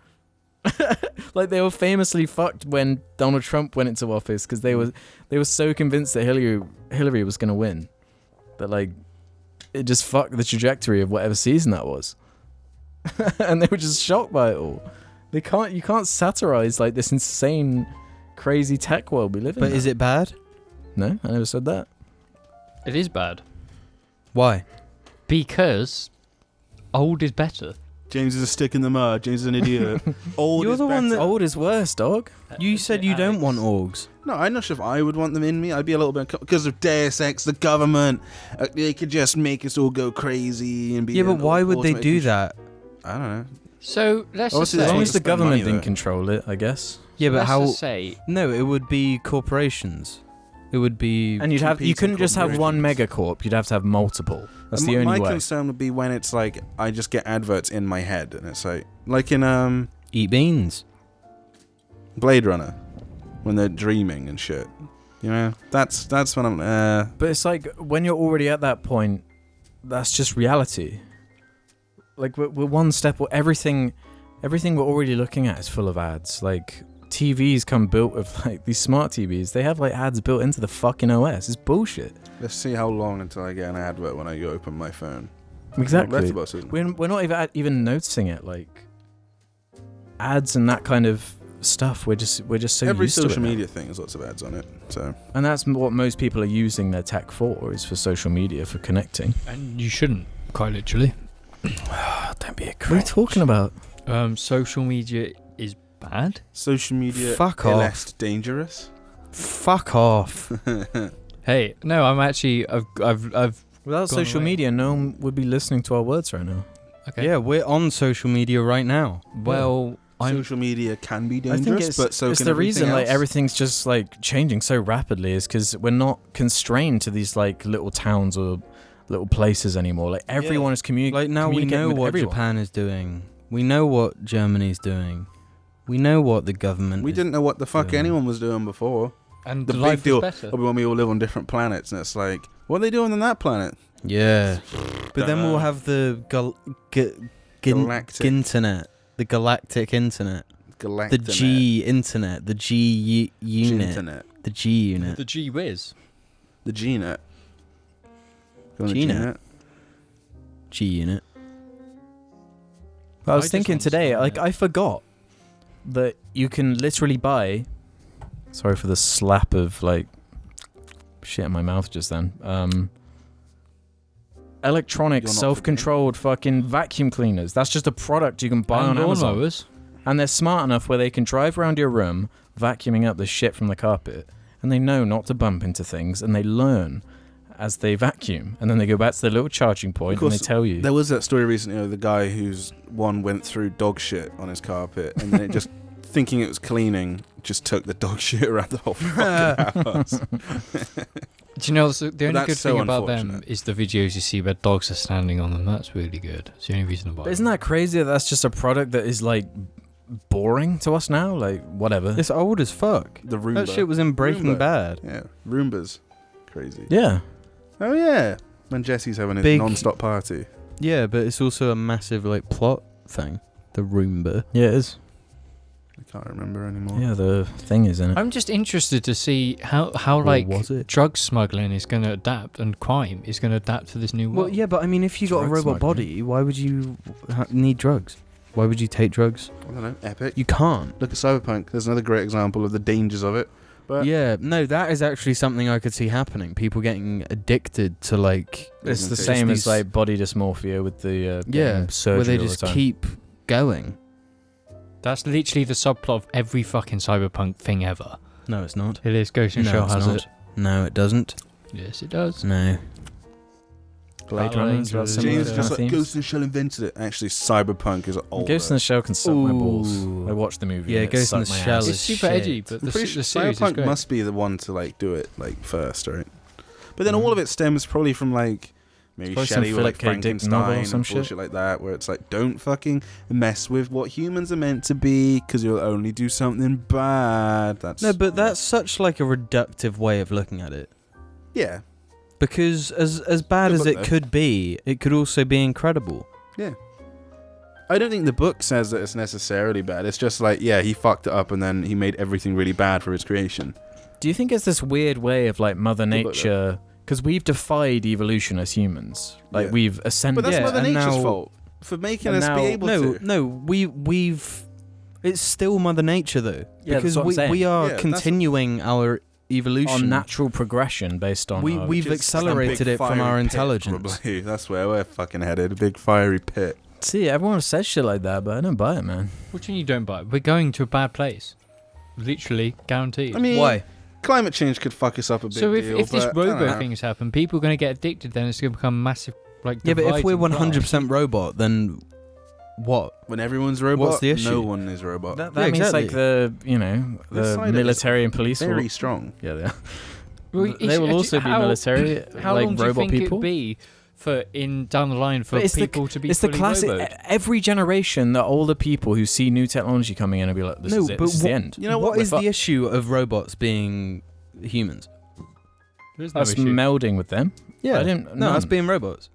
Speaker 3: Like they were famously fucked when Donald Trump went into office because they were so convinced that Hillary was going to win. That like it just fucked the trajectory of whatever season that was. And they were just shocked by it all. You can't satirize like this insane crazy tech world we live in.
Speaker 2: But
Speaker 3: now.
Speaker 2: is it bad?
Speaker 3: No, I never said that.
Speaker 4: It is bad.
Speaker 2: Why?
Speaker 4: Because old is better.
Speaker 1: James is a stick in the mud. James is an idiot. Old
Speaker 2: You're
Speaker 1: is
Speaker 2: the one
Speaker 1: better.
Speaker 3: Old is worse, dog.
Speaker 2: You said you don't want orgs.
Speaker 1: No, I'm not sure if I would want them in me. I'd be a little bit because of Deus Ex, the government. They could just make us all go crazy and be.
Speaker 2: Yeah, but why would they
Speaker 1: automated
Speaker 2: do
Speaker 1: sh-
Speaker 2: that?
Speaker 1: I don't know.
Speaker 4: So let's just
Speaker 1: Obviously,
Speaker 3: As
Speaker 1: they
Speaker 3: long
Speaker 4: say,
Speaker 1: want
Speaker 3: as
Speaker 1: to
Speaker 3: the
Speaker 1: spend
Speaker 3: government
Speaker 1: money,
Speaker 3: didn't
Speaker 1: though.
Speaker 3: control it, I guess.
Speaker 2: Yeah, but
Speaker 4: let's
Speaker 2: how?
Speaker 4: just say
Speaker 2: No, it would be corporations. It would be.
Speaker 3: And you
Speaker 1: Competing
Speaker 3: couldn't just have one
Speaker 1: corporations.
Speaker 3: megacorp. You'd have to have multiple. That's
Speaker 1: And
Speaker 3: the only
Speaker 1: my
Speaker 3: way.
Speaker 1: concern would be when it's like I just get adverts in my head, and it's like in
Speaker 2: Eat beans.
Speaker 1: Blade Runner, when they're dreaming and shit. You know, that's when I'm.
Speaker 3: But it's like when you're already at that point, that's just reality. Like we're one step. Everything we're already looking at is full of ads. Like TVs come built with like these smart TVs. They have like ads built into the fucking OS. It's bullshit.
Speaker 1: Let's see how long until I get an advert when I go open my phone.
Speaker 3: Exactly.
Speaker 1: Letterboxd, isn't it?
Speaker 3: We're not even noticing it. Like ads and that kind of stuff. We're just so
Speaker 1: Every
Speaker 3: used to it
Speaker 1: social
Speaker 3: now.
Speaker 1: media thing has lots of ads on it. So
Speaker 3: And that's what most people are using their tech for, is for social media, for connecting.
Speaker 4: and you shouldn't, quite literally.
Speaker 3: Don't be a What are you talking about?
Speaker 4: Social media is bad.
Speaker 1: social media
Speaker 2: Fuck
Speaker 1: is
Speaker 2: off.
Speaker 1: less dangerous.
Speaker 2: Fuck off.
Speaker 4: Hey, no, I'm actually I've
Speaker 3: Without
Speaker 4: Gone
Speaker 3: social
Speaker 4: away.
Speaker 3: media, no one would be listening to our words right now.
Speaker 4: okay.
Speaker 2: Yeah, we're on social media right now.
Speaker 4: Well, I'm
Speaker 1: Social media can be
Speaker 3: I
Speaker 1: dangerous,
Speaker 3: think it's,
Speaker 1: but so
Speaker 3: it's
Speaker 1: can
Speaker 3: the reason
Speaker 1: everything
Speaker 3: like
Speaker 1: else.
Speaker 3: everything's just like changing so rapidly is because we're not constrained to these like little towns or little places anymore. Like everyone is
Speaker 2: Like now we know what
Speaker 3: everyone.
Speaker 2: Japan is doing. We know what Germany's doing. We know what the government
Speaker 1: We
Speaker 2: is
Speaker 1: didn't know what the fuck
Speaker 2: doing.
Speaker 1: anyone was doing before.
Speaker 4: and
Speaker 1: The
Speaker 4: the
Speaker 1: big
Speaker 4: life
Speaker 1: deal
Speaker 4: is better.
Speaker 1: when we all live on different planets, and it's like, what are they doing on that planet?
Speaker 2: Yeah. But then we'll have the
Speaker 1: Galactic.
Speaker 2: internet. The galactic internet. The
Speaker 1: Galactic.
Speaker 2: G internet. The G unit.
Speaker 1: Internet.
Speaker 2: The G unit.
Speaker 4: The G whiz.
Speaker 1: The G-net. Go on the
Speaker 2: G-net.
Speaker 1: G-net.
Speaker 2: G unit.
Speaker 3: I was
Speaker 4: just
Speaker 3: thinking
Speaker 4: want
Speaker 3: today,
Speaker 4: some,
Speaker 3: like I forgot that you can literally buy. Sorry for the slap of like shit in my mouth just then. Electronic,
Speaker 1: You're not
Speaker 3: self-controlled fucking vacuum cleaners. That's just a product you can buy on
Speaker 4: and
Speaker 3: Amazon.
Speaker 4: lawnmowers.
Speaker 3: And they're smart enough where they can drive around your room, vacuuming up the shit from the carpet, and they know not to bump into things, and they learn as they vacuum, and then they go back to their little charging point, and they tell you.
Speaker 1: There was that story recently of the guy whose one went through dog shit on his carpet, and then it just, thinking it was cleaning, just took the dog shit around the whole fucking house.
Speaker 4: Do you know the only
Speaker 1: that's
Speaker 4: good
Speaker 1: so
Speaker 4: thing about them
Speaker 1: unfortunate.
Speaker 4: is the videos you see where dogs are standing on them. That's really good. It's the only reason to buy
Speaker 3: But isn't that crazy that that's just a product that is like boring to us now? Like, whatever.
Speaker 2: It's old as fuck.
Speaker 1: The Roomba.
Speaker 2: That shit was in Breaking
Speaker 1: Roomba.
Speaker 2: Bad.
Speaker 1: Yeah, Roomba's crazy.
Speaker 3: Yeah.
Speaker 1: Oh yeah, when Jesse's having his
Speaker 2: Big-
Speaker 1: non-stop party.
Speaker 2: Yeah, but it's also a massive like plot thing. The Roomba.
Speaker 3: Yeah, it is.
Speaker 1: I can't remember anymore.
Speaker 3: Yeah, the thing is in it.
Speaker 4: I'm just interested to see how
Speaker 2: Or
Speaker 4: like
Speaker 2: was it?
Speaker 4: drug smuggling is going to adapt and crime is going to adapt to this new
Speaker 2: Well,
Speaker 4: world.
Speaker 2: yeah, but I mean, if you got a
Speaker 3: Drug
Speaker 2: robot
Speaker 3: smuggling.
Speaker 2: body, why would you need drugs? Why would you take drugs?
Speaker 1: I don't know. Epic.
Speaker 2: You can't.
Speaker 1: Look at Cyberpunk. There's another great example of the dangers of it. But
Speaker 2: Yeah, no, that is actually something I could see happening. People getting addicted to like
Speaker 3: It's the
Speaker 1: Just
Speaker 3: same as
Speaker 2: these-
Speaker 3: like body dysmorphia with the
Speaker 2: yeah,
Speaker 3: surgery
Speaker 2: where they
Speaker 3: all the
Speaker 2: just
Speaker 3: time.
Speaker 2: keep going.
Speaker 4: That's literally the subplot of every fucking cyberpunk thing ever.
Speaker 2: No, it's not.
Speaker 4: It is. Ghost in the
Speaker 2: No,
Speaker 4: Shell
Speaker 2: it's
Speaker 4: has
Speaker 2: not.
Speaker 4: it.
Speaker 2: No, it doesn't.
Speaker 4: Yes, it does.
Speaker 2: No.
Speaker 3: Blade
Speaker 4: Battle
Speaker 3: Runner is about
Speaker 4: Angels.
Speaker 3: similar
Speaker 1: James
Speaker 3: kind
Speaker 1: just
Speaker 3: of
Speaker 1: like
Speaker 3: themes.
Speaker 1: Ghost in the Shell invented it. Actually, Cyberpunk is older.
Speaker 3: Ghost in the Shell can suck my balls.
Speaker 2: Ooh.
Speaker 3: I watched the movie.
Speaker 2: Yeah,
Speaker 3: and it
Speaker 2: Ghost in the
Speaker 3: sucked my
Speaker 2: Shell
Speaker 3: ass.
Speaker 2: is
Speaker 4: It's super
Speaker 2: shit.
Speaker 4: edgy, but
Speaker 1: I'm
Speaker 4: the
Speaker 1: pretty sure
Speaker 4: series is
Speaker 1: Cyberpunk
Speaker 4: great.
Speaker 1: must be the one to like do it like first, right? But then all of it stems probably from like Maybe
Speaker 3: Suppose some
Speaker 1: Shelley or like
Speaker 3: Philip K. Dick novel or
Speaker 1: Frankenstein
Speaker 3: some
Speaker 1: and
Speaker 3: shit.
Speaker 1: bullshit like that, where it's like, don't fucking mess with what humans are meant to be, because you'll only do something bad.
Speaker 2: No, but that's such like a reductive way of looking at it.
Speaker 1: Yeah.
Speaker 2: Because as bad
Speaker 1: Good
Speaker 2: as
Speaker 1: book,
Speaker 2: it
Speaker 1: though.
Speaker 2: could be, it could also be incredible.
Speaker 1: Yeah. I don't think the book says that it's necessarily bad. It's just like, yeah, he fucked it up and then he made everything really bad for his creation.
Speaker 3: Do you think it's this weird way of like Mother
Speaker 1: Good book,
Speaker 3: Nature? Because we've defied evolution as humans. Like
Speaker 1: Yeah.
Speaker 3: we've ascended.
Speaker 1: But that's
Speaker 2: Yeah,
Speaker 1: Mother
Speaker 2: and
Speaker 1: Nature's
Speaker 2: now-
Speaker 1: fault for making
Speaker 3: and
Speaker 1: us
Speaker 3: now-
Speaker 1: be able to.
Speaker 2: No, we've. It's still Mother Nature though,
Speaker 3: Yeah, that's
Speaker 2: because
Speaker 3: what I'm
Speaker 2: we
Speaker 3: saying.
Speaker 2: are
Speaker 1: Yeah, that's-
Speaker 2: continuing our evolution.
Speaker 3: on natural progression based on.
Speaker 2: We-
Speaker 3: our-
Speaker 2: we've
Speaker 1: Which is some
Speaker 2: accelerated
Speaker 1: big
Speaker 2: it from
Speaker 1: fiery
Speaker 2: our
Speaker 1: pit,
Speaker 2: intelligence.
Speaker 1: probably. That's where we're fucking headed. A big fiery pit.
Speaker 3: See, everyone says shit like that, but I don't buy it, man.
Speaker 4: What do you mean you don't buy it? We're going to a bad place. Literally, guaranteed.
Speaker 1: I mean,
Speaker 2: Why?
Speaker 1: climate change could fuck us up a big
Speaker 4: so if,
Speaker 1: deal.
Speaker 4: if this
Speaker 1: but I don't
Speaker 4: robo
Speaker 1: know.
Speaker 4: thing has happened, people are going to get addicted, then it's going to become massive, like,
Speaker 2: Yeah, but if
Speaker 4: divide
Speaker 2: we're
Speaker 4: and class.
Speaker 2: 100% robot, then what?
Speaker 1: When everyone's robot,
Speaker 2: What's the issue?
Speaker 1: no one is robot.
Speaker 3: That
Speaker 2: Yeah,
Speaker 3: means
Speaker 2: exactly.
Speaker 3: like the
Speaker 1: The
Speaker 3: the
Speaker 1: side of
Speaker 3: military and police.
Speaker 1: Very
Speaker 3: will,
Speaker 1: strong.
Speaker 3: yeah, they are.
Speaker 4: Well,
Speaker 3: They
Speaker 4: it's-
Speaker 3: will also be
Speaker 4: how-
Speaker 3: military,
Speaker 4: How
Speaker 3: like
Speaker 4: long do you
Speaker 3: robot
Speaker 4: think
Speaker 3: people.
Speaker 4: it'd be for in down the line for
Speaker 3: But it's the-
Speaker 4: people to be
Speaker 3: It's the
Speaker 4: fully
Speaker 3: classic.
Speaker 4: roboed?
Speaker 3: Every generation, the older people who see new technology coming in and be like, "This is it. This is the end."
Speaker 1: You know
Speaker 2: what
Speaker 1: what?
Speaker 2: is the issue of robots being humans?
Speaker 4: There's no
Speaker 3: Us
Speaker 4: issue.
Speaker 3: melding with them.
Speaker 2: Yeah,
Speaker 3: I didn't.
Speaker 2: no,
Speaker 3: none.
Speaker 2: us being robots.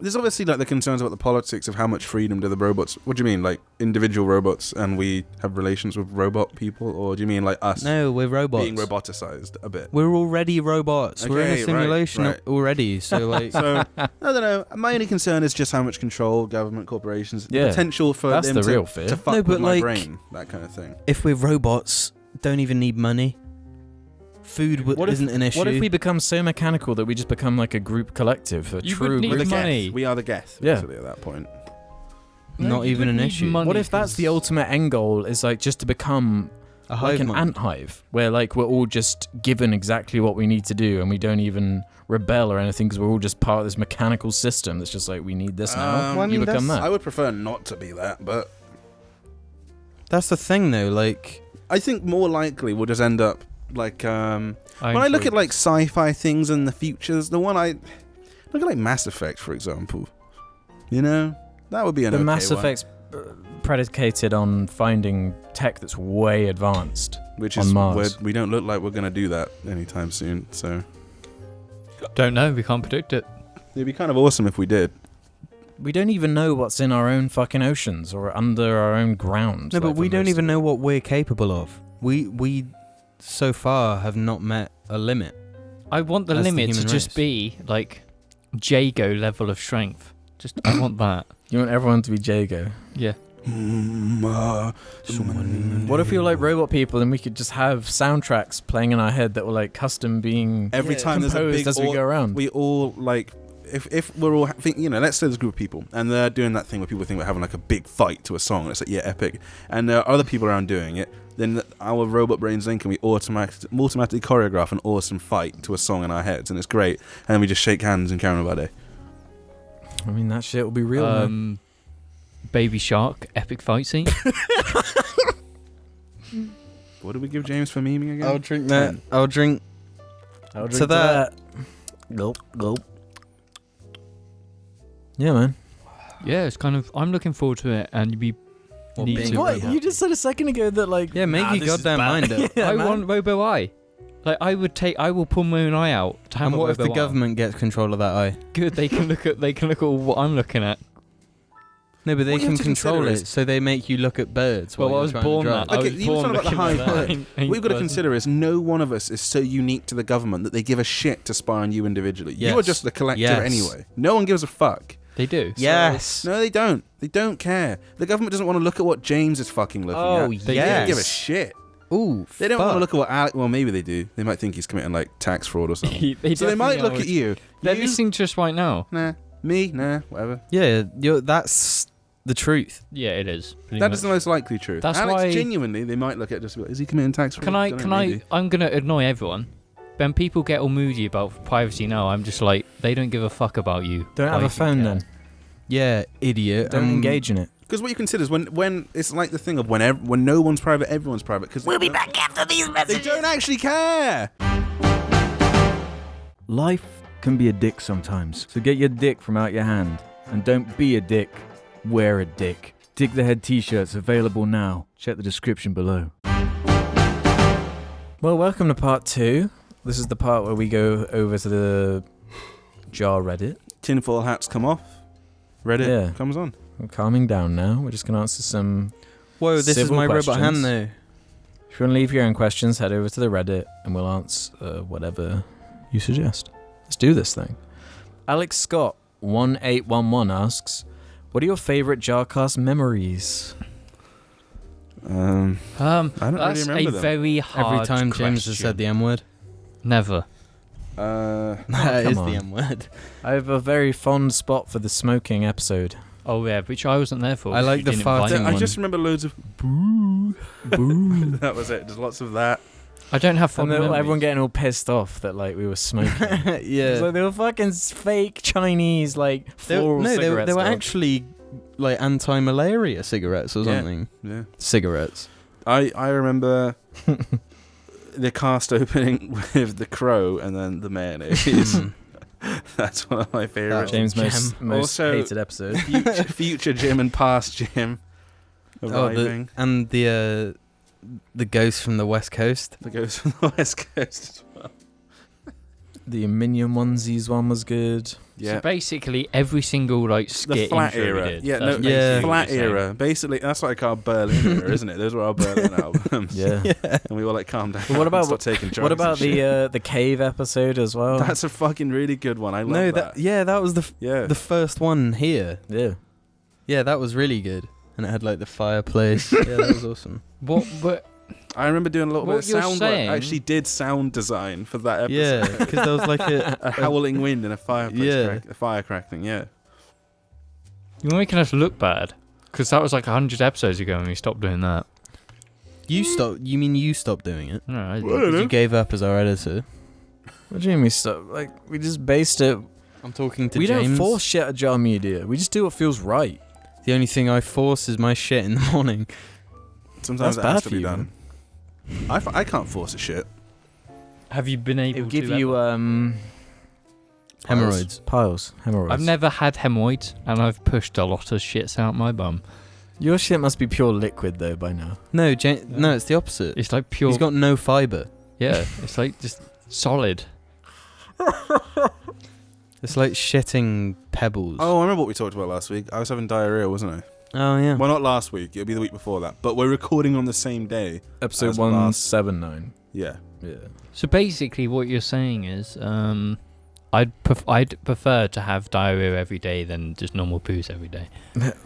Speaker 1: There's obviously like the concerns about the politics of how much freedom do the robots. What do you mean, like individual robots, and we have relations with robot people, or do you mean like us
Speaker 2: No, we're robots.
Speaker 1: being roboticized a bit?
Speaker 2: We're already robots. We're in
Speaker 1: Okay,
Speaker 2: a
Speaker 1: right,
Speaker 2: simulation
Speaker 1: right.
Speaker 2: already. So like,
Speaker 1: So I don't know. My only concern is just how much control government corporations, the
Speaker 3: Yeah,
Speaker 1: potential for
Speaker 3: that's
Speaker 1: them
Speaker 3: the
Speaker 1: to,
Speaker 3: real fear.
Speaker 1: to fuck
Speaker 2: No,
Speaker 1: with
Speaker 2: but
Speaker 1: my
Speaker 2: like-
Speaker 1: brain, that kind of thing.
Speaker 2: if we're robots, don't even need money. Food isn't an issue.
Speaker 3: What if we become so mechanical that we just become like a group collective, a
Speaker 4: You
Speaker 3: true
Speaker 4: would need
Speaker 1: We're
Speaker 3: group?
Speaker 1: the
Speaker 4: money.
Speaker 1: Geth. We are the Geth,
Speaker 3: Yeah.
Speaker 1: basically, at that point.
Speaker 4: No,
Speaker 2: Not
Speaker 4: you
Speaker 2: even
Speaker 4: wouldn't
Speaker 2: an
Speaker 4: need
Speaker 2: issue.
Speaker 4: money
Speaker 3: What if that's the
Speaker 4: 'cause-
Speaker 3: ultimate end goal? Is like just to become
Speaker 2: a
Speaker 3: like
Speaker 2: hive
Speaker 3: an
Speaker 2: mind?
Speaker 3: ant hive, where like we're all just given exactly what we need to do, and we don't even rebel or anything because we're all just part of this mechanical system that's just like we need this now.
Speaker 1: Well, I
Speaker 3: you
Speaker 2: mean,
Speaker 3: become that.
Speaker 1: I would prefer not to be that, but
Speaker 2: That's the thing, though. Like,
Speaker 1: I think more likely we'll just end up like when I look
Speaker 4: enjoy
Speaker 1: at like sci-fi things in the futures, the one I look at like Mass Effect, for example. You know, that would be an
Speaker 3: The
Speaker 1: okay
Speaker 3: Mass
Speaker 1: one,
Speaker 3: Effect's predicated on finding tech that's way advanced.
Speaker 1: which
Speaker 3: on
Speaker 1: is
Speaker 3: Mars.
Speaker 1: where we don't look like we're gonna do that anytime soon. So
Speaker 4: Don't know. We can't predict it.
Speaker 1: it'd be kind of awesome if we did.
Speaker 3: We don't even know what's in our own fucking oceans or under our own ground.
Speaker 2: no, but
Speaker 3: like,
Speaker 2: we
Speaker 3: for
Speaker 2: don't
Speaker 3: most
Speaker 2: even
Speaker 3: of
Speaker 2: know
Speaker 3: it.
Speaker 2: what we're capable of. We so far have not met a limit.
Speaker 4: I want the
Speaker 2: As the
Speaker 4: limit to
Speaker 2: human
Speaker 4: just
Speaker 2: race.
Speaker 4: be like Jago level of strength. Just I want that.
Speaker 3: You want everyone to be Jago.
Speaker 4: Yeah.
Speaker 3: What if we were like robot people and we could just have soundtracks playing in our head that were like custom being
Speaker 1: Every time there's a
Speaker 3: composed
Speaker 1: big
Speaker 3: as we go around?
Speaker 1: we all like if we're all let's say there's a group of people and they're doing that thing where people think we're having like a big fight to a song and it's like, yeah, epic, and there are other people around doing it, then our robot brains link and we automatically choreograph an awesome fight to a song in our heads, and it's great, and then we just shake hands and carry on about it.
Speaker 3: I mean, that shit will be real, man.
Speaker 4: Baby Shark epic fight scene.
Speaker 1: What did we give James for memeing again?
Speaker 2: I'll drink that. I'll drink.
Speaker 3: I'll
Speaker 2: to that.
Speaker 3: Gulp, gulp. Yeah, man.
Speaker 4: Yeah, it's kind of. I'm looking forward to it, and you
Speaker 2: What,
Speaker 4: need
Speaker 2: being
Speaker 4: to.
Speaker 2: What?
Speaker 3: You just said a second ago that like
Speaker 2: Yeah, make your goddamn mind up.
Speaker 3: Yeah,
Speaker 4: I
Speaker 3: man.
Speaker 4: want Robo Eye. Like I will pull my own eye out. To have
Speaker 2: And
Speaker 4: a
Speaker 2: what if the
Speaker 4: Robo Eye.
Speaker 2: government gets control of that eye?
Speaker 4: Good, they can look at what I'm looking at.
Speaker 2: No, but they
Speaker 1: What you
Speaker 2: can
Speaker 1: have to
Speaker 2: control
Speaker 1: consider
Speaker 2: it,
Speaker 1: is-
Speaker 2: so they make you look at birds.
Speaker 4: Well,
Speaker 2: while
Speaker 4: I
Speaker 2: you're
Speaker 4: was
Speaker 2: trying to
Speaker 4: born
Speaker 2: drive.
Speaker 4: that. I
Speaker 1: Okay,
Speaker 4: was
Speaker 1: you were
Speaker 4: born
Speaker 1: talking about the
Speaker 4: looking
Speaker 1: high
Speaker 4: at that.
Speaker 1: five. What you've got to consider is no one of us is so unique to the government that they give a shit to spy on you individually. You are
Speaker 2: Yes.
Speaker 1: just the collective
Speaker 2: Yes.
Speaker 1: anyway. No one gives a fuck.
Speaker 4: They do.
Speaker 2: Yes.
Speaker 1: No, they don't. They don't care. The government doesn't want to look at what James is fucking looking
Speaker 2: Oh,
Speaker 1: at.
Speaker 4: They
Speaker 1: They don't give a
Speaker 2: yes.
Speaker 1: shit.
Speaker 2: Ooh,
Speaker 1: They don't want
Speaker 2: fuck.
Speaker 1: to look at what Alec. Well, maybe they do. They might think he's committing like tax fraud or something. So they might look at you.
Speaker 4: They're
Speaker 1: You?
Speaker 4: listening to us right now.
Speaker 1: Nah. Me? Nah. Whatever.
Speaker 2: Yeah, that's the truth.
Speaker 4: Yeah, it is. pretty
Speaker 1: That
Speaker 4: much.
Speaker 1: is the most likely truth.
Speaker 4: That's
Speaker 1: Alex,
Speaker 4: why-
Speaker 1: genuinely, they might look at it just be like, is he committing tax fraud?
Speaker 4: Can I?
Speaker 1: Don't
Speaker 4: Can
Speaker 1: know,
Speaker 4: I?
Speaker 1: maybe.
Speaker 4: I'm gonna annoy everyone. When people get all moody about privacy now, I'm just like, they don't give a fuck about you.
Speaker 3: Don't
Speaker 4: Why
Speaker 3: have
Speaker 4: do
Speaker 3: a
Speaker 4: you
Speaker 3: phone
Speaker 4: care?
Speaker 3: then.
Speaker 2: Yeah, idiot.
Speaker 3: Don't engage in it.
Speaker 1: Because what you consider is when it's like the thing of when no one's private, everyone's private. Because we'll be back after these messages. They don't actually care.
Speaker 3: Life can be a dick sometimes. So get your dick from out your hand. And don't be a dick, wear a dick. Dick the Head t-shirts available now. Check the description below. Well, welcome to part 2. This is the part where we go over to the jar Reddit.
Speaker 1: Tinfoil hats come off. Reddit comes on.
Speaker 3: We're calming down now. We're just going to answer some
Speaker 2: Whoa, this is
Speaker 3: civil
Speaker 2: my
Speaker 3: questions.
Speaker 2: robot hand though.
Speaker 3: If you want to leave your own questions, head over to the Reddit and we'll answer whatever you suggest. Let's do this thing. Alex Scott 1811 asks, what are your favourite JARCAST memories?
Speaker 1: I don't
Speaker 4: That's
Speaker 1: really remember
Speaker 4: a
Speaker 1: them.
Speaker 4: very hard
Speaker 2: Every time James has said the M word.
Speaker 4: Never.
Speaker 2: That is
Speaker 3: come
Speaker 2: the
Speaker 3: on.
Speaker 2: M word.
Speaker 3: I have a very fond spot for the smoking episode.
Speaker 4: Oh yeah, which I wasn't there for.
Speaker 2: I like
Speaker 4: You
Speaker 2: the
Speaker 4: didn't
Speaker 2: farting
Speaker 4: invite me.
Speaker 1: I
Speaker 2: one.
Speaker 1: just remember loads of boo.
Speaker 3: Boo.
Speaker 1: That was it. There's lots of that.
Speaker 4: I don't have fun
Speaker 3: And then
Speaker 4: memories.
Speaker 3: everyone getting all pissed off that like we were smoking.
Speaker 2: Yeah.
Speaker 3: It's like they were fucking fake Chinese like
Speaker 2: They,
Speaker 3: floral
Speaker 2: no,
Speaker 3: cigarettes.
Speaker 2: they were
Speaker 3: dog.
Speaker 2: actually like anti-malaria cigarettes or
Speaker 1: Yeah.
Speaker 2: something.
Speaker 1: Yeah.
Speaker 2: Cigarettes.
Speaker 1: I remember the cast opening with the crow and then the mayonnaise. That's one of my favourites.
Speaker 3: James'
Speaker 2: Gem.
Speaker 3: most
Speaker 1: Also-
Speaker 3: hated episode.
Speaker 1: Future Jim and past Jim arriving.
Speaker 2: And the ghost from the West Coast.
Speaker 1: That goes from the West Coast as well.
Speaker 3: The Minion onesies one was good.
Speaker 1: Yeah.
Speaker 4: So basically, every single like
Speaker 1: The
Speaker 4: skit
Speaker 1: flat
Speaker 4: intro we
Speaker 1: era.
Speaker 4: did.
Speaker 1: Yeah,
Speaker 4: that's
Speaker 1: no,
Speaker 2: Yeah.
Speaker 4: basically what
Speaker 1: flat
Speaker 4: you're saying.
Speaker 1: era. Basically, that's like our Berlin era, isn't it? Those were our Berlin albums.
Speaker 3: Yeah.
Speaker 1: And we were like, calm down.
Speaker 3: But what about-
Speaker 1: stop taking drugs
Speaker 3: What about
Speaker 1: and shit.
Speaker 3: the cave episode as well?
Speaker 1: That's a fucking really good one. I love
Speaker 2: No,
Speaker 1: that.
Speaker 2: that was
Speaker 1: Yeah.
Speaker 2: the first one here.
Speaker 3: yeah.
Speaker 2: Yeah, that was really good. And it had like the fireplace. Yeah, that was awesome.
Speaker 4: What?
Speaker 1: I remember doing a little
Speaker 4: What
Speaker 1: bit of
Speaker 4: you're
Speaker 1: sound work.
Speaker 4: saying-
Speaker 1: I actually did sound design for that episode.
Speaker 2: Yeah, because there was like
Speaker 1: A howling wind and a fireplace.
Speaker 2: Yeah.
Speaker 1: A fire crackling. Yeah.
Speaker 4: You're making us look bad. Because that was like 100 episodes ago when we stopped doing that.
Speaker 2: you stopped. You mean you stopped doing it?
Speaker 4: No, I
Speaker 1: Well, I don't know.
Speaker 2: You gave up as our editor.
Speaker 3: What do you mean we stop? Like we just based it.
Speaker 2: I'm talking to
Speaker 3: We
Speaker 2: James.
Speaker 3: don't force shit at Jar Media. We just do what feels right.
Speaker 2: The only thing I force is my shit in the morning.
Speaker 1: Sometimes
Speaker 3: That's
Speaker 1: it has
Speaker 3: bad
Speaker 1: to
Speaker 3: for
Speaker 1: be
Speaker 3: you,
Speaker 1: done. I can't force a shit.
Speaker 4: Have you been able
Speaker 3: It'll
Speaker 4: to
Speaker 3: give you
Speaker 2: Hemorrhoids.
Speaker 3: Piles. Hemorrhoids.
Speaker 4: I've never had hemorrhoids, and I've pushed a lot of shits out my bum.
Speaker 3: Your shit must be pure liquid though by now.
Speaker 2: No, no, it's the opposite.
Speaker 4: It's like pure.
Speaker 2: He's got no fiber.
Speaker 4: Yeah, it's like just solid.
Speaker 2: It's like shitting pebbles.
Speaker 1: Oh, I remember what we talked about last week. I was having diarrhea, wasn't I?
Speaker 2: Oh yeah.
Speaker 1: Well, not last week. It'll be the week before that. But we're recording on the same day.
Speaker 3: Episode
Speaker 1: As last-
Speaker 3: 179.
Speaker 1: Yeah.
Speaker 3: Yeah.
Speaker 4: So basically, what you're saying is, I'd prefer to have diarrhea every day than just normal poos every day.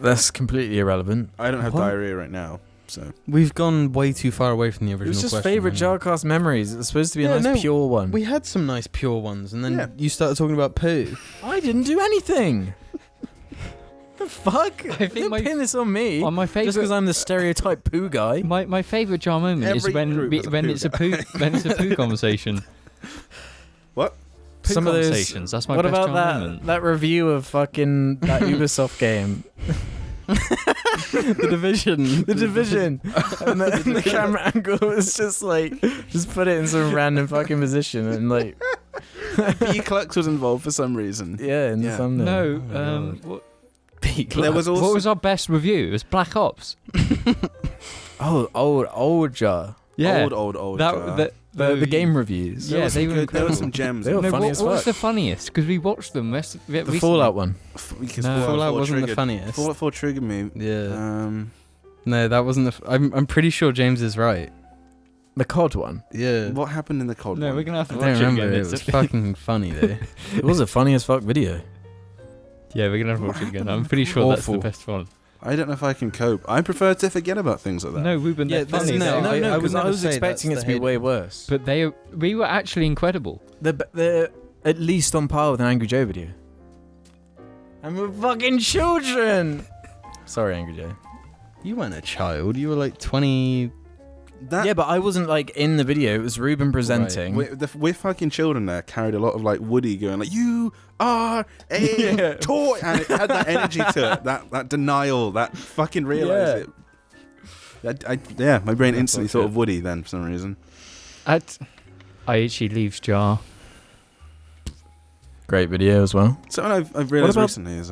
Speaker 3: That's completely irrelevant.
Speaker 1: I don't have
Speaker 2: What?
Speaker 1: diarrhea right now. So
Speaker 2: We've gone way too far away from the original
Speaker 3: It was just
Speaker 2: question.
Speaker 3: favourite JARCAST memories. It's supposed to be a
Speaker 2: Yeah,
Speaker 3: nice
Speaker 2: no,
Speaker 3: pure one.
Speaker 2: We had some nice pure ones, and then
Speaker 1: Yeah.
Speaker 2: you started talking about poo.
Speaker 3: I didn't do anything. The fuck?
Speaker 4: I think
Speaker 3: Don't
Speaker 4: my-
Speaker 3: pin this on me.
Speaker 4: On my
Speaker 3: Just because
Speaker 4: favorite,
Speaker 3: I'm the stereotype poo guy.
Speaker 4: my favorite jar moment is
Speaker 1: Every
Speaker 4: when
Speaker 1: group has a
Speaker 4: when
Speaker 1: poo
Speaker 4: it's a
Speaker 1: guy.
Speaker 4: poo when it's a poo conversation.
Speaker 1: What?
Speaker 4: Poo
Speaker 3: Some of those-
Speaker 4: conversations. That's my
Speaker 3: What
Speaker 4: best
Speaker 3: about
Speaker 4: jar
Speaker 3: that
Speaker 4: moment.
Speaker 3: that review of fucking that Ubisoft game?
Speaker 2: The Division.
Speaker 3: The Division. And the camera angle was just like, just put it in some random fucking position and like,
Speaker 1: B Clux was involved for some reason.
Speaker 3: yeah, in the
Speaker 1: Yeah.
Speaker 3: thumbnail.
Speaker 4: No,
Speaker 3: Oh my God.
Speaker 4: what,
Speaker 1: There was also
Speaker 4: what was our best review? It was Black Ops.
Speaker 3: Oh, old jar.
Speaker 1: old
Speaker 4: that,
Speaker 1: jar.
Speaker 3: The game reviews.
Speaker 4: Yeah, they were
Speaker 1: good, there were
Speaker 4: incredible.
Speaker 1: some gems.
Speaker 3: They were
Speaker 4: No,
Speaker 3: funny
Speaker 4: what,
Speaker 3: as
Speaker 4: what was
Speaker 3: fuck.
Speaker 4: the funniest? Because we watched them.
Speaker 3: The Fallout one.
Speaker 1: Because
Speaker 4: No.
Speaker 2: Fallout wasn't the
Speaker 1: triggered.
Speaker 2: funniest.
Speaker 1: Fallout 4 triggered me.
Speaker 2: Yeah. No, that wasn't the. I'm pretty sure James is right.
Speaker 3: The COD one.
Speaker 2: Yeah.
Speaker 1: What happened in the COD
Speaker 4: No,
Speaker 1: one?
Speaker 4: we're gonna have
Speaker 2: I
Speaker 4: to
Speaker 2: don't
Speaker 4: watch it
Speaker 2: remember.
Speaker 4: again.
Speaker 2: It
Speaker 4: It's
Speaker 2: was
Speaker 4: a-
Speaker 2: fucking funny though.
Speaker 3: It was a funny as fuck video.
Speaker 4: yeah, we're gonna have to watch it again. I'm pretty sure that's
Speaker 3: Awful.
Speaker 4: the best one.
Speaker 1: I don't know if I can cope. I prefer to forget about things like that.
Speaker 4: No, we've been
Speaker 2: Yeah,
Speaker 4: they're
Speaker 2: that's-
Speaker 4: funny.
Speaker 2: no,
Speaker 4: They're-
Speaker 2: I would
Speaker 3: because I
Speaker 2: never
Speaker 3: was
Speaker 2: say
Speaker 3: expecting it
Speaker 2: that's
Speaker 3: to be
Speaker 2: the
Speaker 3: way
Speaker 2: hate.
Speaker 3: worse.
Speaker 4: but we were actually incredible.
Speaker 3: They're at least on par with an Angry Joe video. And we're fucking children. Sorry, Angry Joe.
Speaker 2: You weren't a child. You were like 20.
Speaker 3: Yeah, but I wasn't like in the video. It was Ruben presenting.
Speaker 1: We're fucking children there carried a lot of like Woody going like, you are a toy, and it had that energy to it, that denial, that fucking realize it. Yeah, my brain instantly thought of Woody then for some reason.
Speaker 4: I actually leaves jar.
Speaker 3: Great video as well.
Speaker 1: Something I've realised
Speaker 3: about-
Speaker 1: recently is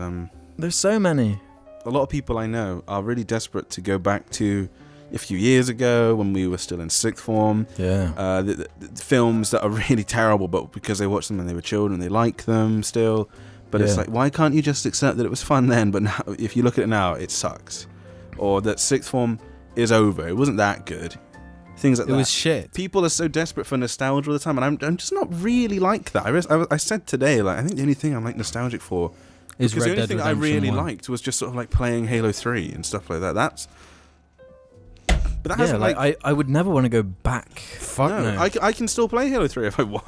Speaker 3: There's so many.
Speaker 1: a lot of people I know are really desperate to go back to a few years ago when we were still in sixth form.
Speaker 3: Yeah.
Speaker 1: The films that are really terrible, but because they watched them when they were children, they like them still. But it's
Speaker 3: Yeah.
Speaker 1: like, why can't you just accept that it was fun then, but now, if you look at it now, it sucks? Or that sixth form is over, it wasn't that good. Things like
Speaker 2: It
Speaker 1: that.
Speaker 2: was shit.
Speaker 1: People are so desperate for nostalgia all the time, and I'm just not really like that. I said today, like, I think the only thing I'm like nostalgic for
Speaker 2: Is
Speaker 1: because the
Speaker 2: Red
Speaker 1: only
Speaker 2: Dead
Speaker 1: thing I
Speaker 2: Redemption
Speaker 1: really
Speaker 2: 1.
Speaker 1: liked was just sort of like playing Halo 3 and stuff like that. But that hasn't
Speaker 3: I would never want to go back.
Speaker 2: Fuck no.
Speaker 1: I can still play Halo 3 if I want.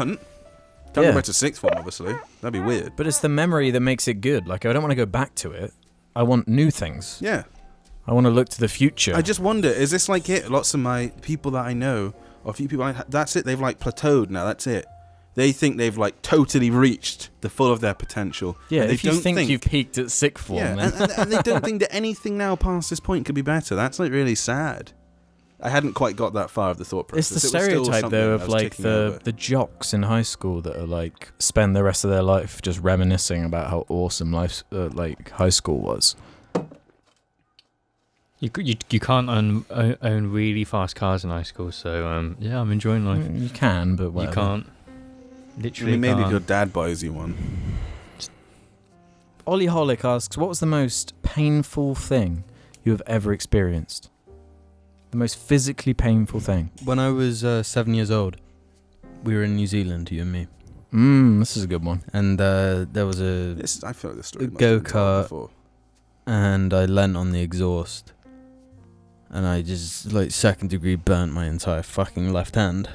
Speaker 1: Can't
Speaker 3: Yeah.
Speaker 1: go back to sixth form, obviously. That'd be weird.
Speaker 3: But it's the memory that makes it good. Like, I don't want to go back to it. I want new things.
Speaker 1: Yeah.
Speaker 3: I want to look to the future.
Speaker 1: I just wonder, is this like it? Lots of my people that I know, or a few people, that's it. They've like plateaued now. That's it. They think they've like totally reached the full of their potential.
Speaker 3: yeah,
Speaker 1: and they
Speaker 3: if you
Speaker 1: don't
Speaker 3: think you've peaked at sixth form,
Speaker 1: yeah,
Speaker 3: then
Speaker 1: and they don't think that anything now past this point could be better. That's like really sad. I hadn't quite got that far of the thought
Speaker 3: it's
Speaker 1: process.
Speaker 3: the
Speaker 1: It was still
Speaker 3: stereotype
Speaker 1: something
Speaker 3: though
Speaker 1: I
Speaker 3: of
Speaker 1: was
Speaker 3: like
Speaker 1: ticking over.
Speaker 3: the jocks in high school that are like spend the rest of their life just reminiscing about how awesome life like high school was.
Speaker 4: You can't own really fast cars in high school, so yeah, I'm enjoying life.
Speaker 3: You can, but whatever.
Speaker 4: You can't.
Speaker 1: I
Speaker 4: Literally
Speaker 1: mean, maybe
Speaker 4: can't.
Speaker 1: your dad buys you one.
Speaker 3: Ollie Holick asks, what was the most painful thing you have ever experienced? The most physically painful thing.
Speaker 2: When I was 7 years old, we were in New Zealand, you and me,
Speaker 3: This is a good one.
Speaker 2: and there was a
Speaker 1: I feel like this story
Speaker 2: A
Speaker 1: must have been told
Speaker 2: go-kart.
Speaker 1: before.
Speaker 2: and I leant on the exhaust, and I just like second degree burnt my entire fucking left hand.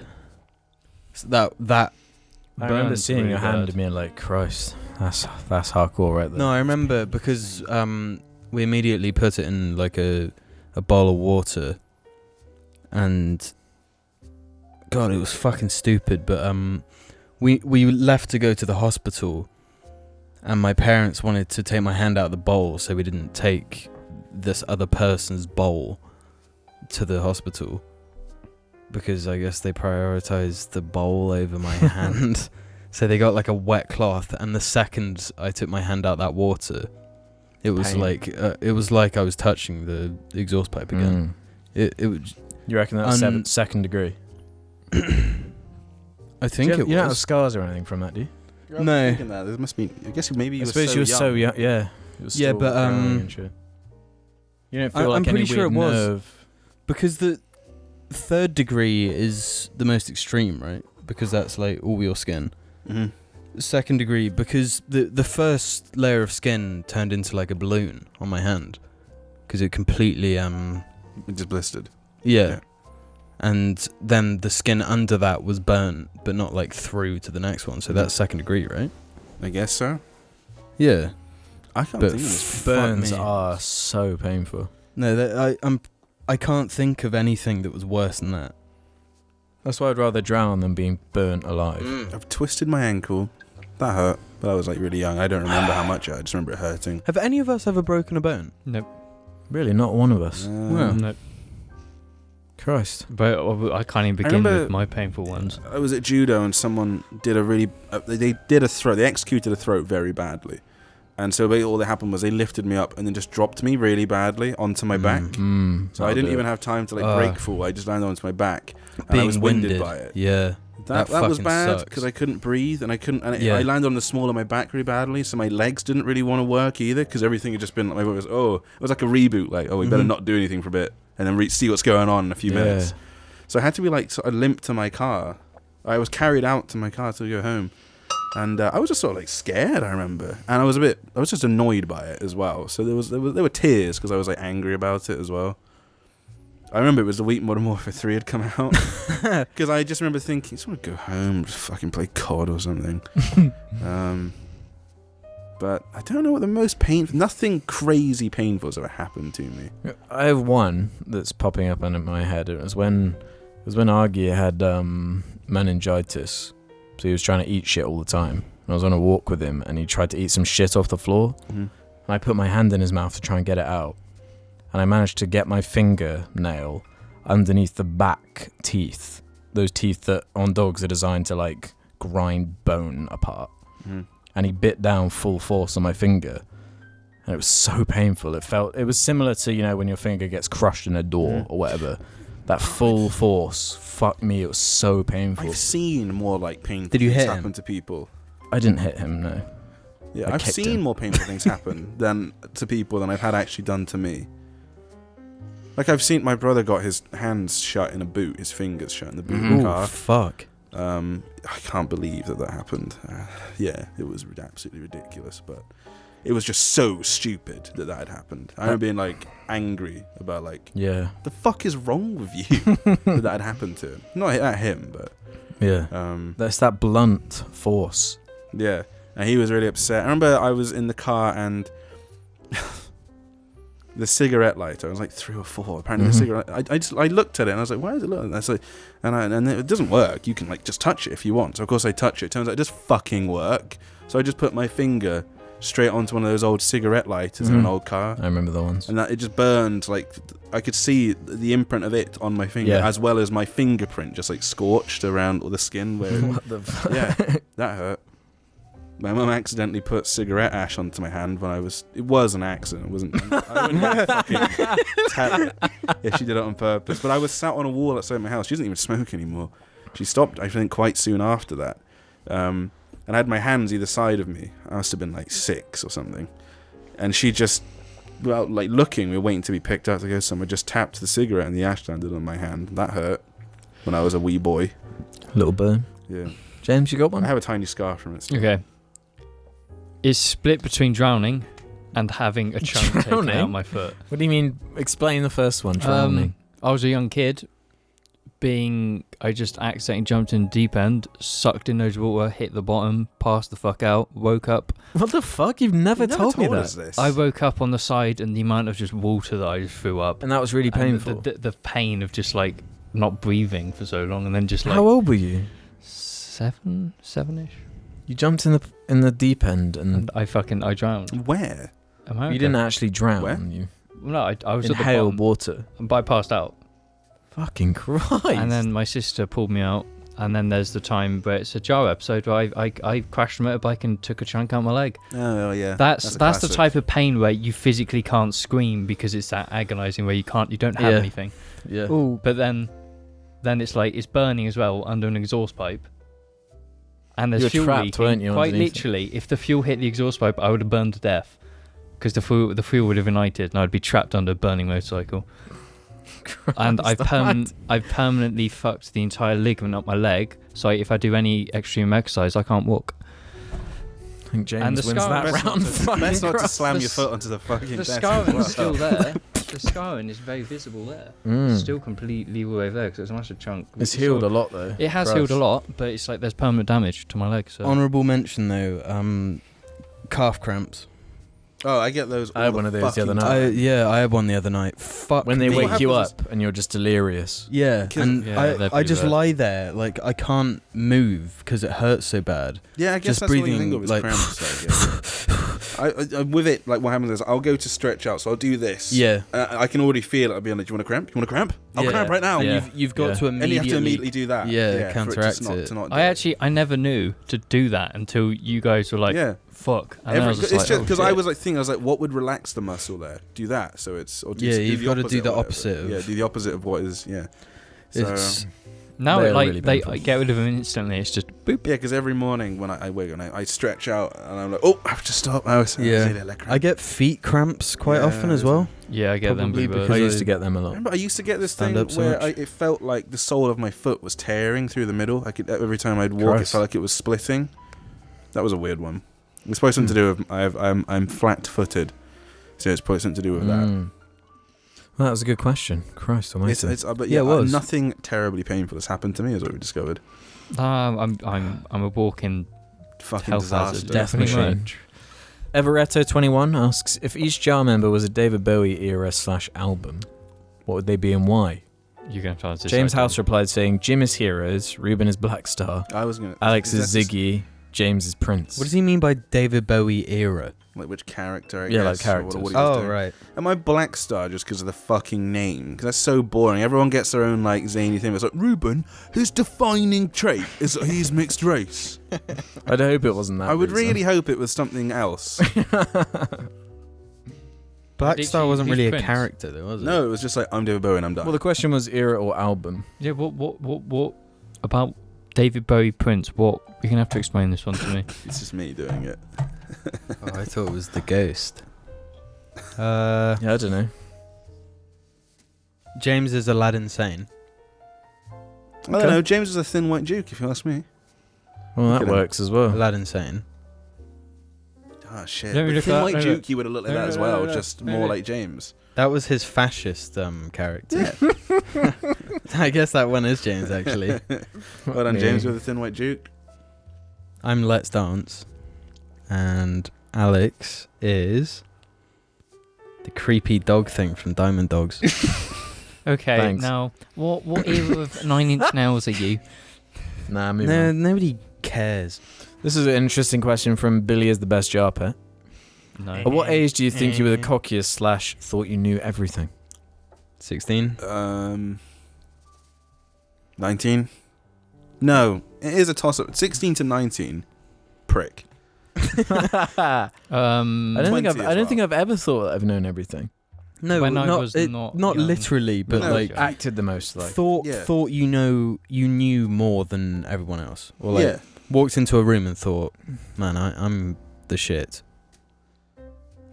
Speaker 2: So that
Speaker 3: I remember
Speaker 4: Burns
Speaker 3: seeing
Speaker 4: really
Speaker 3: your hand
Speaker 4: bad.
Speaker 3: and being like, Christ, that's hardcore right there.
Speaker 2: no, I remember because we immediately put it in like a bowl of water, and God, it was fucking stupid. But we left to go to the hospital, and my parents wanted to take my hand out of the bowl, so we didn't take this other person's bowl to the hospital, because I guess they prioritized the bowl over my hand. So they got like a wet cloth, and the second I took my hand out that water, it was
Speaker 3: Pain.
Speaker 2: like I was touching the exhaust pipe again. It was.
Speaker 3: You reckon that's second degree?
Speaker 2: I think it
Speaker 3: You don't have
Speaker 2: was.
Speaker 3: scars or anything from that, do you?
Speaker 1: I'm
Speaker 2: No.
Speaker 1: thinking that. There must be. I guess maybe you
Speaker 3: I
Speaker 1: were
Speaker 3: suppose
Speaker 1: so
Speaker 3: you were
Speaker 1: young.
Speaker 3: so young. Yeah. It was
Speaker 2: Yeah,
Speaker 3: still
Speaker 2: but,
Speaker 3: growing and shit. You don't feel like
Speaker 2: I'm pretty
Speaker 3: any
Speaker 2: sure
Speaker 3: weird
Speaker 2: it was.
Speaker 3: nerve.
Speaker 2: Because the third degree is the most extreme, right? Because that's like all your skin.
Speaker 1: Mhm.
Speaker 2: Second degree, because the first layer of skin turned into like a balloon on my hand, because it completely
Speaker 1: It just blistered.
Speaker 2: yeah. And then the skin under that was burnt, but not like through to the next one. So that's second degree, right?
Speaker 1: I guess so.
Speaker 2: Yeah.
Speaker 1: I can't
Speaker 2: But
Speaker 1: think of this.
Speaker 2: fuck
Speaker 3: Burns
Speaker 2: me.
Speaker 3: are so painful.
Speaker 2: No, I can't think of anything that was worse than that.
Speaker 3: That's why I'd rather drown than being burnt alive.
Speaker 1: I've twisted my ankle. That hurt, but I was like really young. I don't remember how much. I just remember it hurting.
Speaker 2: Have any of us ever broken a bone?
Speaker 4: Nope.
Speaker 3: Really, not one of us.
Speaker 2: Well,
Speaker 4: Nope.
Speaker 3: Christ.
Speaker 4: But I can't even begin
Speaker 1: remember-
Speaker 4: with my painful ones.
Speaker 1: I was at judo and someone did a really. They did a throat. They executed a throat very badly, and so basically all that happened was they lifted me up and then just dropped me really badly onto my back. So I didn't even have time to like break full. I just landed onto my back, and I
Speaker 2: being
Speaker 1: was winded by it.
Speaker 2: Yeah.
Speaker 1: That
Speaker 2: That
Speaker 1: was
Speaker 2: fucking
Speaker 1: bad
Speaker 2: sucks.
Speaker 1: because I couldn't breathe and I couldn't. And
Speaker 2: Yeah.
Speaker 1: I landed on the small of my back really badly, so my legs didn't really want to work either because everything had just been. Like, it was like a reboot. Like, we better
Speaker 2: Mhm.
Speaker 1: not do anything for a bit and then see what's going on in a few minutes. So I had to be like sort of limp to my car. I was carried out to my car to go home, and I was just sort of like scared. I remember, and I was just annoyed by it as well. So there were tears because I was like angry about it as well. I remember it was the week Modern Warfare 3 had come out because I just remember thinking, I just want to go home, just fucking play COD or something. But I don't know what the most painful. Nothing crazy painful has ever happened to me.
Speaker 3: I have one that's popping up in my head. It was when Argy had meningitis, so he was trying to eat shit all the time. I was on a walk with him, and he tried to eat some shit off the floor.
Speaker 1: Mhm.
Speaker 3: And I put my hand in his mouth to try and get it out, and I managed to get my fingernail underneath the back teeth, those teeth that on dogs are designed to like grind bone apart.
Speaker 1: Mhm.
Speaker 3: and he bit down full force on my finger. And it was so painful. It was similar to, when your finger gets crushed in a door or whatever. That full force, fuck me, it was so painful.
Speaker 1: I've seen more like painful
Speaker 2: Did you
Speaker 1: things
Speaker 2: hit
Speaker 1: happen
Speaker 2: him?
Speaker 1: to people.
Speaker 3: I didn't hit him, no.
Speaker 1: Yeah,
Speaker 3: I
Speaker 1: I've
Speaker 3: kicked
Speaker 1: seen
Speaker 3: him.
Speaker 1: more painful things happen to people than I've had actually done to me. Like I've seen my brother got his hands shut in a boot, his fingers shut in the boot of
Speaker 3: Ooh,
Speaker 1: a car.
Speaker 3: fuck.
Speaker 1: I can't believe that happened. Yeah, it was absolutely ridiculous, but it was just so stupid that had happened. I remember being like angry about like,
Speaker 3: Yeah.
Speaker 1: the fuck is wrong with you that had happened to him? Not at him, but
Speaker 3: Yeah. That's that blunt force.
Speaker 1: yeah. And he was really upset. I remember I was in the car and the cigarette lighter, I was like 3 or 4. Apparently the cigarette, I looked at it and I was like, why is it look? And I was like, and it doesn't work. You can like just touch it if you want. So of course I touch it. Turns out it does fucking work. So I just put my finger straight onto one of those old cigarette lighters in an old car.
Speaker 3: I remember the ones.
Speaker 1: And that it just burned, like I could see the imprint of it on my finger, as well as my fingerprint just like scorched around all the skin. Where
Speaker 3: What the fuck?
Speaker 1: yeah, that hurt. My mum accidentally put cigarette ash onto my hand when it was an accident. It wasn't. I wouldn't fucking tell her if she did it on purpose. But I was sat on a wall outside my house. She doesn't even smoke anymore. She stopped, I think, quite soon after that. And I had my hands either side of me. I must have been like 6 or something. And she just, well, like looking, we were waiting to be picked up to go somewhere, just tapped the cigarette and the ash landed on my hand. That hurt when I was a wee boy.
Speaker 3: Little burn.
Speaker 1: Yeah.
Speaker 3: James, you got one?
Speaker 1: I have a tiny scar from it still.
Speaker 4: Okay. It's split between drowning and having a chunk taken
Speaker 3: Drowning?
Speaker 4: out my foot.
Speaker 3: What do you mean? Explain the first one, drowning.
Speaker 4: I was a young kid. I just accidentally jumped in the deep end, sucked in loads of water, hit the bottom, passed the fuck out, woke up.
Speaker 3: What the fuck? You've never told me
Speaker 1: us
Speaker 3: that.
Speaker 1: this.
Speaker 4: I woke up on the side and the amount of just water that I just threw up.
Speaker 3: And that was really
Speaker 4: And
Speaker 3: painful.
Speaker 4: The pain of just like not breathing for so long and then just like...
Speaker 3: How old were you?
Speaker 4: 7-ish.
Speaker 3: You jumped in the deep end and
Speaker 4: I drowned.
Speaker 1: Where?
Speaker 4: America.
Speaker 3: you didn't actually drown.
Speaker 1: Where?
Speaker 3: You
Speaker 4: No, I was at the
Speaker 3: inhaled
Speaker 4: bottom,
Speaker 3: water.
Speaker 4: but I passed out.
Speaker 3: Fucking Christ.
Speaker 4: And then my sister pulled me out. And then there's the time where it's a Jar episode where I crashed a motorbike and took a chunk out my leg.
Speaker 1: Oh yeah.
Speaker 4: That's the
Speaker 1: classic.
Speaker 4: type of pain where you physically can't scream because it's that agonizing where you don't have
Speaker 3: Yeah.
Speaker 4: anything.
Speaker 3: yeah.
Speaker 4: But then it's like it's burning as well under an exhaust pipe. And there's
Speaker 3: You were
Speaker 4: fuel
Speaker 3: trapped,
Speaker 4: leaking.
Speaker 3: weren't you,
Speaker 4: Quite
Speaker 3: underneath it?
Speaker 4: literally, if the fuel hit the exhaust pipe, I would have burned to death because the fuel would have ignited and I'd be trapped under a burning motorcycle. And I've permanently fucked the entire ligament up my leg. So if I do any extreme exercise, I can't walk.
Speaker 3: I think James
Speaker 4: And the
Speaker 3: wins
Speaker 4: scar-
Speaker 3: that round.
Speaker 1: Best not to
Speaker 3: Christ.
Speaker 1: slam
Speaker 4: The
Speaker 1: your
Speaker 4: s-
Speaker 1: foot onto the fucking
Speaker 4: The
Speaker 1: desk as
Speaker 4: scarring
Speaker 1: well.
Speaker 4: is still there. The scarring is very visible there.
Speaker 3: Mm.
Speaker 4: It's still completely all the way there because it's a massive chunk.
Speaker 3: It's healed a lot though.
Speaker 4: It has healed a lot, but it's like there's permanent damage to my leg. So
Speaker 2: Honourable mention though, calf cramps.
Speaker 1: Oh, I get those.
Speaker 3: I had one of those the other night.
Speaker 2: I had one the other night. Fuck
Speaker 3: When they
Speaker 2: me.
Speaker 3: wake you
Speaker 1: happens
Speaker 3: up and you're just delirious.
Speaker 2: Yeah, and
Speaker 4: Yeah, they're
Speaker 2: I
Speaker 4: pretty
Speaker 2: just
Speaker 4: bad.
Speaker 2: lie there, like I can't move because it hurts so bad.
Speaker 1: Yeah, I guess
Speaker 2: just
Speaker 1: that's all you
Speaker 2: breathing,
Speaker 1: think of is
Speaker 2: like-
Speaker 1: cramps. I guess. I with it, like what happens is I'll go to stretch out, so I'll do this.
Speaker 2: Yeah,
Speaker 1: I can already feel it. I'll be like, "Do you want a cramp? You want a cramp? I'll
Speaker 2: Yeah.
Speaker 1: cramp right now."
Speaker 2: and
Speaker 3: Yeah.
Speaker 2: you've got
Speaker 3: Yeah.
Speaker 2: to
Speaker 1: And you
Speaker 2: immediately.
Speaker 1: have to immediately do that.
Speaker 2: Yeah,
Speaker 1: for it
Speaker 2: counteract
Speaker 1: just not,
Speaker 2: it.
Speaker 1: to not do
Speaker 4: I never knew to do that until you guys were like,
Speaker 1: yeah.
Speaker 4: fuck. And then I was
Speaker 1: It's
Speaker 4: just
Speaker 1: just
Speaker 4: like,
Speaker 1: because
Speaker 4: oh,
Speaker 1: I
Speaker 4: shit.
Speaker 1: was like thinking, I was like, what would relax the muscle there? Do that. So it's or do
Speaker 2: Yeah,
Speaker 1: do
Speaker 2: you've
Speaker 1: the
Speaker 2: gotta do
Speaker 1: opposite
Speaker 2: the
Speaker 1: or whatever.
Speaker 2: opposite of-
Speaker 1: Yeah, do the opposite of what is. Yeah. So,
Speaker 2: It's
Speaker 4: Now
Speaker 3: They're
Speaker 4: like
Speaker 3: really
Speaker 4: they
Speaker 3: painful.
Speaker 4: get rid of them instantly. It's just boop.
Speaker 1: yeah, because every morning when I wake and I stretch out and I'm like, oh, I have to stop. I was
Speaker 2: Yeah. I get feet cramps quite
Speaker 1: Yeah,
Speaker 2: often as well.
Speaker 4: Yeah, I get
Speaker 2: Probably
Speaker 4: them.
Speaker 2: because
Speaker 3: I used to get them a lot.
Speaker 1: Remember, I used to get this
Speaker 2: Stand
Speaker 1: thing
Speaker 2: up so
Speaker 1: where
Speaker 2: much.
Speaker 1: it felt like the sole of my foot was tearing through the middle. I could every time I'd walk,
Speaker 3: Christ.
Speaker 1: it felt like it was splitting. That was a weird one. It's probably something to do with I'm flat-footed, so it's probably something to do with that.
Speaker 3: Mm. Well, that was a good question. Christ almighty.
Speaker 1: But
Speaker 2: Yeah,
Speaker 1: yeah,
Speaker 2: it was.
Speaker 1: nothing terribly painful has happened to me, is what we discovered.
Speaker 4: I'm a walking
Speaker 1: Fucking
Speaker 4: health
Speaker 1: disaster.
Speaker 4: hazard.
Speaker 3: Definitely.
Speaker 4: Pretty much.
Speaker 3: Everetto21 asks, if each jar member was a David Bowie era/album, what would they be and why?
Speaker 4: You're gonna have to answer.
Speaker 3: James House replied saying, Jim is Heroes, Ruben is Black Star,
Speaker 1: I was gonna.
Speaker 3: Alex is
Speaker 1: that just-
Speaker 3: Ziggy, James's Prince.
Speaker 2: What does he mean by David Bowie era?
Speaker 1: Like which character? I
Speaker 3: Yeah,
Speaker 1: guess,
Speaker 3: like characters.
Speaker 1: or what he was doing.
Speaker 2: Right.
Speaker 1: Am I Black Star just because of the fucking name? Because that's so boring. Everyone gets their own like zany thing. It's like Ruben, his defining trait is that he's mixed race.
Speaker 3: I'd hope it wasn't that.
Speaker 1: I would
Speaker 3: reason.
Speaker 1: really hope it was something else.
Speaker 2: Black
Speaker 4: Did
Speaker 2: Star
Speaker 4: she-
Speaker 2: wasn't
Speaker 4: who's
Speaker 2: really
Speaker 4: Prince?
Speaker 2: a character, though, was it?
Speaker 1: No, it was just like I'm David Bowie and I'm done.
Speaker 3: Well, the question was era or album.
Speaker 4: Yeah, what about David Bowie Prince? What you're gonna have to explain this one to me.
Speaker 1: It's just me doing it.
Speaker 2: Oh, I thought it was the Ghost.
Speaker 3: Yeah, I don't know.
Speaker 2: James is Aladdin Sane.
Speaker 1: I don't know. James was a thin white duke, if you ask me.
Speaker 3: Well, that
Speaker 1: Look at him.
Speaker 3: works as well.
Speaker 2: Aladdin Sane.
Speaker 1: Ah, shit.
Speaker 4: Let me
Speaker 1: But
Speaker 4: look
Speaker 1: thin
Speaker 4: at that,
Speaker 1: white
Speaker 4: let me
Speaker 1: duke, you would have looked like
Speaker 4: No,
Speaker 1: that
Speaker 4: no,
Speaker 1: as
Speaker 4: no,
Speaker 1: well,
Speaker 4: no,
Speaker 1: just
Speaker 4: no,
Speaker 1: more
Speaker 4: no.
Speaker 1: like James.
Speaker 2: That was his fascist character.
Speaker 1: Yeah.
Speaker 2: I guess that one is James, actually.
Speaker 1: Well done, James, with a thin white duke.
Speaker 2: I'm Let's Dance. And Alex is the creepy dog thing from Diamond Dogs.
Speaker 4: Okay,
Speaker 3: Thanks.
Speaker 4: now what era of Nine Inch Nails are you?
Speaker 3: Nah, moving
Speaker 2: No,
Speaker 3: on.
Speaker 2: nobody cares.
Speaker 3: This is an interesting question from Billy is the best jar pet.
Speaker 4: No.
Speaker 3: At what age do you think you were the cockiest / thought you knew everything?
Speaker 2: 16?
Speaker 1: 19? No, it is a toss-up. 16 to 19. Prick.
Speaker 3: I don't
Speaker 1: 20 as
Speaker 3: think
Speaker 1: well.
Speaker 3: I've ever thought I've known everything.
Speaker 2: No,
Speaker 4: When I
Speaker 2: not,
Speaker 4: was
Speaker 2: it-
Speaker 4: not
Speaker 2: not
Speaker 4: young.
Speaker 2: literally, but
Speaker 1: No.
Speaker 2: like
Speaker 3: Acted the most like.
Speaker 2: thought
Speaker 1: Yeah.
Speaker 2: you knew more than everyone else. Or like
Speaker 1: Yeah.
Speaker 2: walked into a room and thought, man, I'm the shit.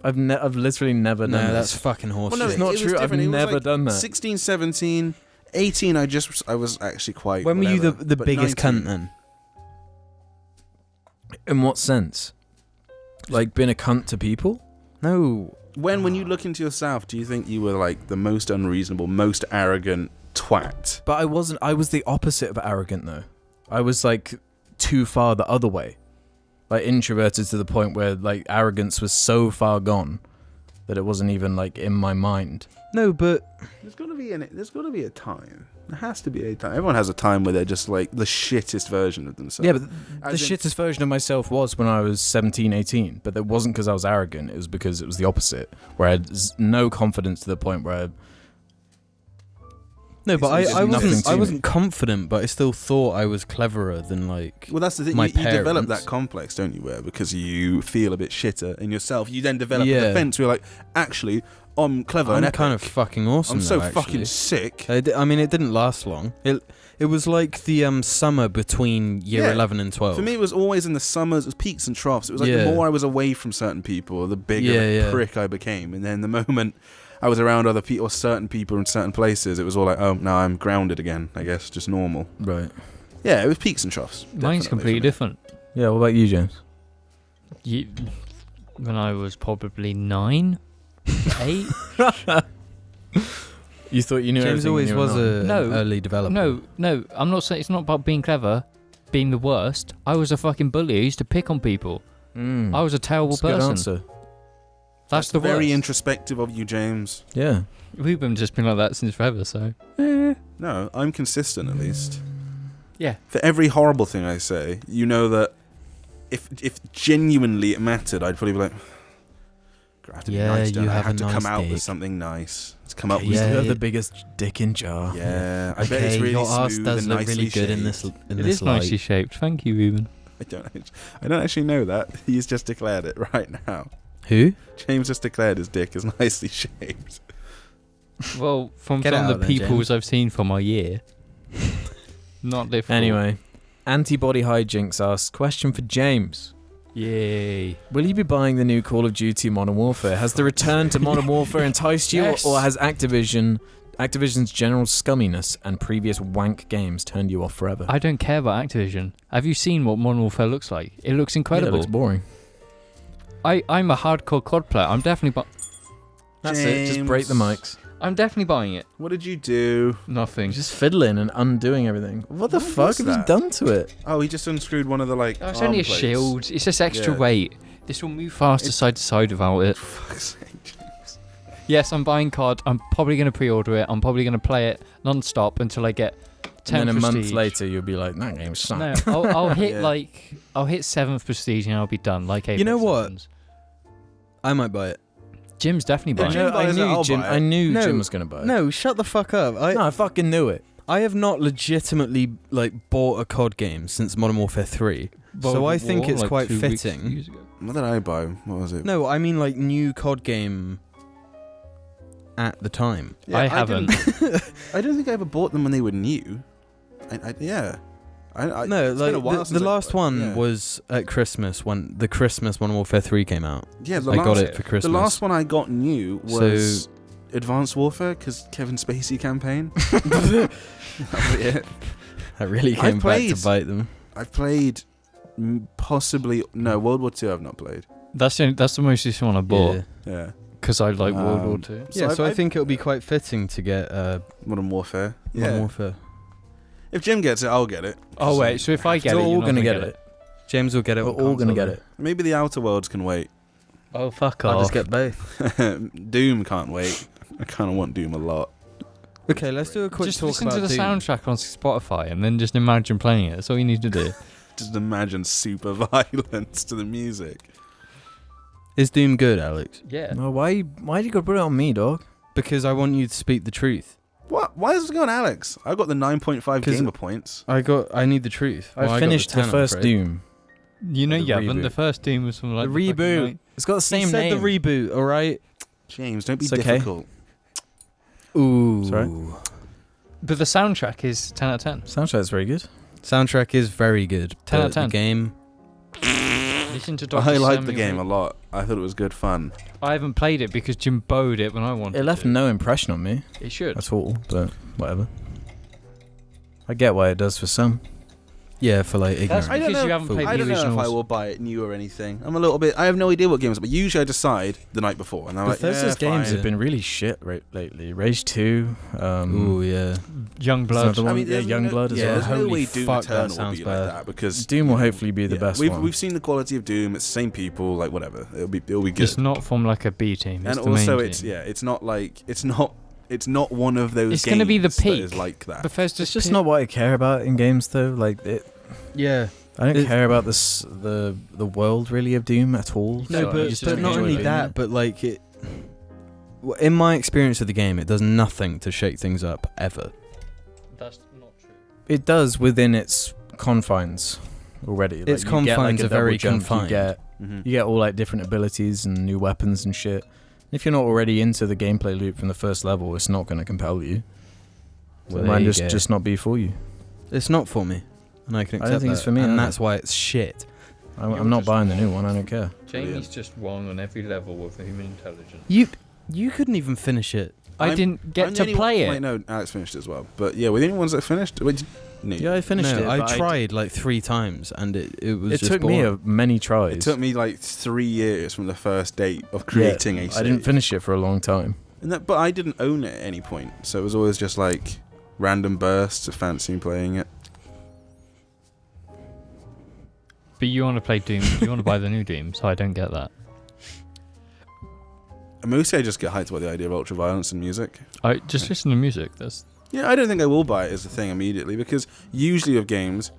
Speaker 3: I've literally never
Speaker 2: No,
Speaker 3: done
Speaker 2: that's
Speaker 3: this.
Speaker 2: fucking horseshit.
Speaker 1: Well, no,
Speaker 3: It's not
Speaker 1: it was
Speaker 3: true. I've
Speaker 1: different. It was
Speaker 3: never
Speaker 1: like
Speaker 3: done that.
Speaker 1: 16, 17, 18, I was actually quite.
Speaker 2: When were you
Speaker 1: whatever,
Speaker 2: the
Speaker 1: but
Speaker 2: biggest
Speaker 1: 19,
Speaker 2: cunt then?
Speaker 3: In what sense? Like being a cunt to people?
Speaker 2: No.
Speaker 1: When you look into yourself, do you think you were like the most unreasonable, most arrogant twat?
Speaker 3: But I wasn't. I was the opposite of arrogant though. I was like too far the other way. Like introverted to the point where like arrogance was so far gone that it wasn't even like in my mind.
Speaker 2: No, but
Speaker 1: There's got to be a time. There has to be a time. Everyone has a time where they're just like the shittest version of themselves.
Speaker 3: Yeah, but the
Speaker 1: As in-
Speaker 3: shittest version of myself was when I was 17, 18. But it wasn't because I was arrogant. It was because it was the opposite, where I had no confidence to the point where
Speaker 2: no, but
Speaker 3: It's
Speaker 2: I
Speaker 3: nothing
Speaker 2: wasn't
Speaker 3: to
Speaker 2: I
Speaker 3: me.
Speaker 2: wasn't confident, but I still thought I was cleverer than like.
Speaker 1: Well, that's the thing.
Speaker 2: my
Speaker 1: You develop
Speaker 2: parents.
Speaker 1: that complex, don't you? Where because you feel a bit shitter in yourself, you then develop
Speaker 2: Yeah.
Speaker 1: a defense. Where you're like, actually, I'm clever.
Speaker 2: I'm
Speaker 1: and
Speaker 2: kind of
Speaker 1: epic.
Speaker 2: fucking awesome.
Speaker 1: I'm so
Speaker 2: though, actually.
Speaker 1: fucking sick.
Speaker 2: I mean, it didn't last long. It was like the summer between year
Speaker 1: Yeah.
Speaker 2: 11 and 12.
Speaker 1: For me, it was always in the summers. It was peaks and troughs. It was like
Speaker 2: Yeah.
Speaker 1: the more I was away from certain people, the bigger
Speaker 2: Yeah.
Speaker 1: prick I became. And then the moment I was around other people or certain people in certain places, it was all like, oh, now I'm grounded again. I guess just normal.
Speaker 3: right.
Speaker 1: Yeah, it was peaks and troughs.
Speaker 4: Mine's
Speaker 1: definitely
Speaker 4: completely
Speaker 1: for me.
Speaker 4: different.
Speaker 3: Yeah. What about you, James?
Speaker 4: When I was probably 9, 8.
Speaker 3: You thought you knew
Speaker 2: James
Speaker 3: everything
Speaker 2: always
Speaker 3: when you were
Speaker 2: was
Speaker 3: nine.
Speaker 2: a
Speaker 4: No,
Speaker 2: early developer.
Speaker 4: No, I'm not saying it's not about being clever, being the worst. I was a fucking bully. I used to pick on people.
Speaker 3: Mm.
Speaker 4: I was a terrible
Speaker 3: That's a good
Speaker 4: person.
Speaker 3: answer.
Speaker 4: That's the
Speaker 1: very
Speaker 4: worst.
Speaker 1: introspective of you, James.
Speaker 3: Yeah.
Speaker 4: We've been just been like that since forever, so.
Speaker 1: No, I'm consistent at least.
Speaker 4: Yeah.
Speaker 1: For every horrible thing I say, you know that if genuinely it mattered, I'd probably be like, I have to be
Speaker 2: Yeah,
Speaker 1: nice, don't
Speaker 2: you
Speaker 1: I? I
Speaker 2: have
Speaker 1: have
Speaker 2: a
Speaker 1: to
Speaker 2: nice
Speaker 1: come out
Speaker 2: dick.
Speaker 1: with something nice. Let's come up
Speaker 3: You
Speaker 1: with
Speaker 3: still
Speaker 2: Yeah,
Speaker 3: have
Speaker 2: it-
Speaker 3: the biggest dick in jar.
Speaker 1: Yeah, I bet it's
Speaker 2: Okay,
Speaker 1: really
Speaker 2: your ass
Speaker 1: smooth
Speaker 2: does
Speaker 1: and
Speaker 2: look
Speaker 1: nicely
Speaker 2: really good in this
Speaker 1: shaped.
Speaker 2: in
Speaker 4: It
Speaker 2: this
Speaker 4: is nicely
Speaker 2: light.
Speaker 4: shaped. Thank you, Ruben.
Speaker 1: I don't actually know that. He's just declared it right now.
Speaker 2: Who?
Speaker 1: James just declared his dick is nicely shaped.
Speaker 4: Well, from
Speaker 2: Get
Speaker 4: some
Speaker 2: out
Speaker 4: of the
Speaker 2: then,
Speaker 4: peoples
Speaker 2: James.
Speaker 4: I've seen from our year. Not difficult.
Speaker 3: Anyway, Antibody Hijinks asks, question for James.
Speaker 4: Yay.
Speaker 3: Will you be buying the new Call of Duty Modern Warfare? Has the return to Modern Warfare enticed you,
Speaker 4: Yes.
Speaker 3: or has Activision's general scumminess and previous wank games turned you off forever?
Speaker 4: I don't care about Activision. Have you seen what Modern Warfare looks like? It looks
Speaker 3: Yeah,
Speaker 4: incredible.
Speaker 3: it looks boring.
Speaker 4: I'm a hardcore COD player. I'm definitely
Speaker 3: That's it. Just break the mics.
Speaker 4: I'm definitely buying it.
Speaker 1: What did you do?
Speaker 4: Nothing.
Speaker 3: Just fiddling and undoing everything. What the
Speaker 1: What
Speaker 3: fuck
Speaker 1: was
Speaker 3: have you
Speaker 1: that?
Speaker 3: done to it?
Speaker 1: Oh, he just unscrewed one of the like.
Speaker 4: Oh, it's
Speaker 1: arm
Speaker 4: only a
Speaker 1: plates.
Speaker 4: shield. It's just extra
Speaker 1: Yeah.
Speaker 4: weight. This will move faster
Speaker 1: It's-
Speaker 4: side to side without it.
Speaker 1: Fuck's sake, James.
Speaker 4: Yes, I'm buying COD. I'm probably going to pre-order it. I'm probably going to play it non-stop until I get
Speaker 3: And then a month
Speaker 4: prestige.
Speaker 3: later, you'll be like, that game sucks.
Speaker 4: No, I'll hit
Speaker 1: Yeah.
Speaker 4: I'll hit 7th prestige and I'll be done. Like Apex
Speaker 2: You know what?
Speaker 4: Legends.
Speaker 2: I might buy it.
Speaker 4: Jim's definitely
Speaker 1: Yeah,
Speaker 4: buying
Speaker 1: Jim
Speaker 4: it.
Speaker 1: buys it, I'll buy it.
Speaker 3: I knew
Speaker 2: No,
Speaker 3: Jim was gonna buy it.
Speaker 2: No, shut the fuck up.
Speaker 3: No, I fucking knew it.
Speaker 2: I have not legitimately bought a COD game since Modern Warfare 3. So I think it's quite fitting.
Speaker 1: What did I buy? What was it?
Speaker 2: No, I mean new COD game at the time.
Speaker 1: Yeah,
Speaker 4: I haven't.
Speaker 1: I don't think I ever bought them when they were new. Yeah.
Speaker 2: No,
Speaker 1: it's been a while
Speaker 2: the
Speaker 1: since I
Speaker 2: last
Speaker 1: bought it,
Speaker 2: one
Speaker 1: yeah.
Speaker 2: was at Christmas when the Christmas Modern Warfare 3 came out.
Speaker 1: Yeah,
Speaker 2: I got it for Christmas.
Speaker 1: The last one I got new was Advanced Warfare because Kevin Spacey campaign. That was it.
Speaker 2: That really came back to bite them.
Speaker 1: I've played possibly World War II. I've not played.
Speaker 4: That's the most recent one I bought
Speaker 1: Yeah,
Speaker 4: because I like World War II.
Speaker 2: Yeah, so I think it'll be quite fitting to get
Speaker 1: Modern Warfare. Yeah.
Speaker 2: Modern Warfare.
Speaker 1: If Jim gets it, I'll get it.
Speaker 4: Oh wait, so if I get
Speaker 3: We're
Speaker 4: it,
Speaker 3: all
Speaker 4: you're not
Speaker 3: gonna
Speaker 4: gonna
Speaker 3: get it.
Speaker 2: James will get it.
Speaker 3: We're
Speaker 2: on
Speaker 3: all gonna
Speaker 2: console,
Speaker 3: get it.
Speaker 1: Maybe the Outer Worlds can wait.
Speaker 4: Oh fuck
Speaker 2: I'll
Speaker 4: off!
Speaker 2: just get both.
Speaker 1: Doom can't wait. I kind of want Doom a lot.
Speaker 2: Okay, let's do a quick
Speaker 4: Just
Speaker 2: talk
Speaker 4: listen
Speaker 2: about
Speaker 4: to the
Speaker 2: Doom.
Speaker 4: soundtrack on Spotify and then just imagine playing it. That's all you need to do.
Speaker 1: Just imagine super violence to the music.
Speaker 2: Is Doom good, Alex?
Speaker 4: Yeah.
Speaker 3: No, why do you go put it on me, dog?
Speaker 2: Because I want you to speak the truth.
Speaker 1: What? Why is it going Alex? I got the 9.5
Speaker 2: 'Cause
Speaker 1: gamer points.
Speaker 2: I need the truth. Well,
Speaker 3: I
Speaker 2: got
Speaker 3: finished the
Speaker 2: 10, I'm
Speaker 3: first
Speaker 2: afraid.
Speaker 3: Doom.
Speaker 4: You know
Speaker 3: The
Speaker 4: you haven't.
Speaker 3: reboot.
Speaker 4: The first Doom was from like
Speaker 3: The
Speaker 4: fucking
Speaker 3: reboot.
Speaker 4: night-
Speaker 3: It's got the same
Speaker 2: He said
Speaker 3: name.
Speaker 2: the reboot, all right?
Speaker 1: James, don't be
Speaker 3: It's okay.
Speaker 1: difficult.
Speaker 2: Ooh.
Speaker 3: Sorry?
Speaker 4: But the soundtrack is 10 out of 10.
Speaker 3: Soundtrack's very good.
Speaker 2: Soundtrack is very good.
Speaker 4: 10 out
Speaker 2: but
Speaker 4: of 10.
Speaker 2: The game,
Speaker 4: Listen to Dr.
Speaker 1: I liked the
Speaker 4: Samuel.
Speaker 1: game a lot. I thought it was good fun.
Speaker 4: I haven't played it because Jim bowed it when I wanted
Speaker 3: It left
Speaker 4: to.
Speaker 3: no impression on me
Speaker 4: It should.
Speaker 3: at all, but whatever. I get why it does for some.
Speaker 2: yeah, for like ignorance.
Speaker 4: That's because you haven't played
Speaker 1: I
Speaker 4: the
Speaker 1: don't know if I
Speaker 4: originals.
Speaker 1: will buy it new or anything. I'm a little bit. I have no idea what games, but usually I decide the night before, and I'm like,
Speaker 3: Bethesda's
Speaker 1: yeah,
Speaker 3: games
Speaker 1: fine.
Speaker 3: have been really shit lately. Rage 2.
Speaker 2: Ooh, yeah.
Speaker 4: Young Blood.
Speaker 3: another one. Yeah,
Speaker 1: there's
Speaker 3: Youngblood as
Speaker 1: yeah,
Speaker 3: well.
Speaker 1: there's no
Speaker 2: Holy
Speaker 1: way Doom
Speaker 2: fuck, that
Speaker 1: Eternal will
Speaker 2: sounds
Speaker 1: be
Speaker 2: bad.
Speaker 1: like that because
Speaker 3: Doom will hopefully be the best
Speaker 1: we've,
Speaker 3: one.
Speaker 1: We've seen the quality of Doom. It's the same people, like whatever. It'll be good.
Speaker 4: It's not from like a B team. It's
Speaker 1: And
Speaker 4: the
Speaker 1: also,
Speaker 4: main
Speaker 1: it's
Speaker 4: team.
Speaker 1: it's not like it's not one of those.
Speaker 4: It's gonna be the
Speaker 1: games that
Speaker 4: peak.
Speaker 1: is like that.
Speaker 4: Bethesda's
Speaker 3: It's just not what I care about in games, though. Like,
Speaker 2: Yeah.
Speaker 3: I don't
Speaker 2: It-
Speaker 3: care about the world really of Doom at all.
Speaker 2: No,
Speaker 3: so I
Speaker 2: but
Speaker 3: just
Speaker 2: not
Speaker 3: enjoy
Speaker 2: only
Speaker 3: playing
Speaker 2: that,
Speaker 3: it.
Speaker 2: but like it. In my experience of the game, it does nothing to shake things up ever.
Speaker 4: That's not true.
Speaker 3: It does within its confines already.
Speaker 2: Its
Speaker 3: you get,
Speaker 2: confines
Speaker 3: a
Speaker 2: are very
Speaker 3: double jump,
Speaker 2: confined.
Speaker 1: Mhm.
Speaker 3: You get all like different abilities and new weapons and shit. If you're not already into the gameplay loop from the first level, it's not going to compel you. So
Speaker 2: Well,
Speaker 3: it might
Speaker 2: there you go.
Speaker 3: just not be for you.
Speaker 2: It's not for me, and I can
Speaker 3: I
Speaker 2: accept
Speaker 3: don't think
Speaker 2: that,
Speaker 3: it's for me
Speaker 2: and
Speaker 3: either.
Speaker 2: that's why it's shit.
Speaker 3: I'm not buying the new one. I don't care.
Speaker 4: Jamie's just wrong on every level of human intelligence.
Speaker 2: You couldn't even finish it.
Speaker 4: I didn't get
Speaker 1: I'm the
Speaker 4: to
Speaker 1: only
Speaker 4: play
Speaker 1: one,
Speaker 4: it.
Speaker 1: Wait, no, Alex finished as well. But yeah, we're the only ones that finished. Wait, no.
Speaker 3: Yeah, I finished it.
Speaker 2: I
Speaker 3: but
Speaker 2: tried like 3 times, and it was
Speaker 3: It
Speaker 2: just
Speaker 3: took me
Speaker 2: boring.
Speaker 3: many tries.
Speaker 1: It took me like 3 years from the first date of creating a
Speaker 3: I
Speaker 1: save.
Speaker 3: didn't finish it for a long time.
Speaker 1: But I didn't own it at any point, so it was always just like random bursts of fancy playing it.
Speaker 4: But you want to play Doom. You want to buy the new Doom, so I don't get that.
Speaker 1: And mostly I just get hyped about the idea of ultra violence and music.
Speaker 4: I just listen to music. That's
Speaker 1: Yeah, I don't think I will buy it as a thing immediately, because usually with games,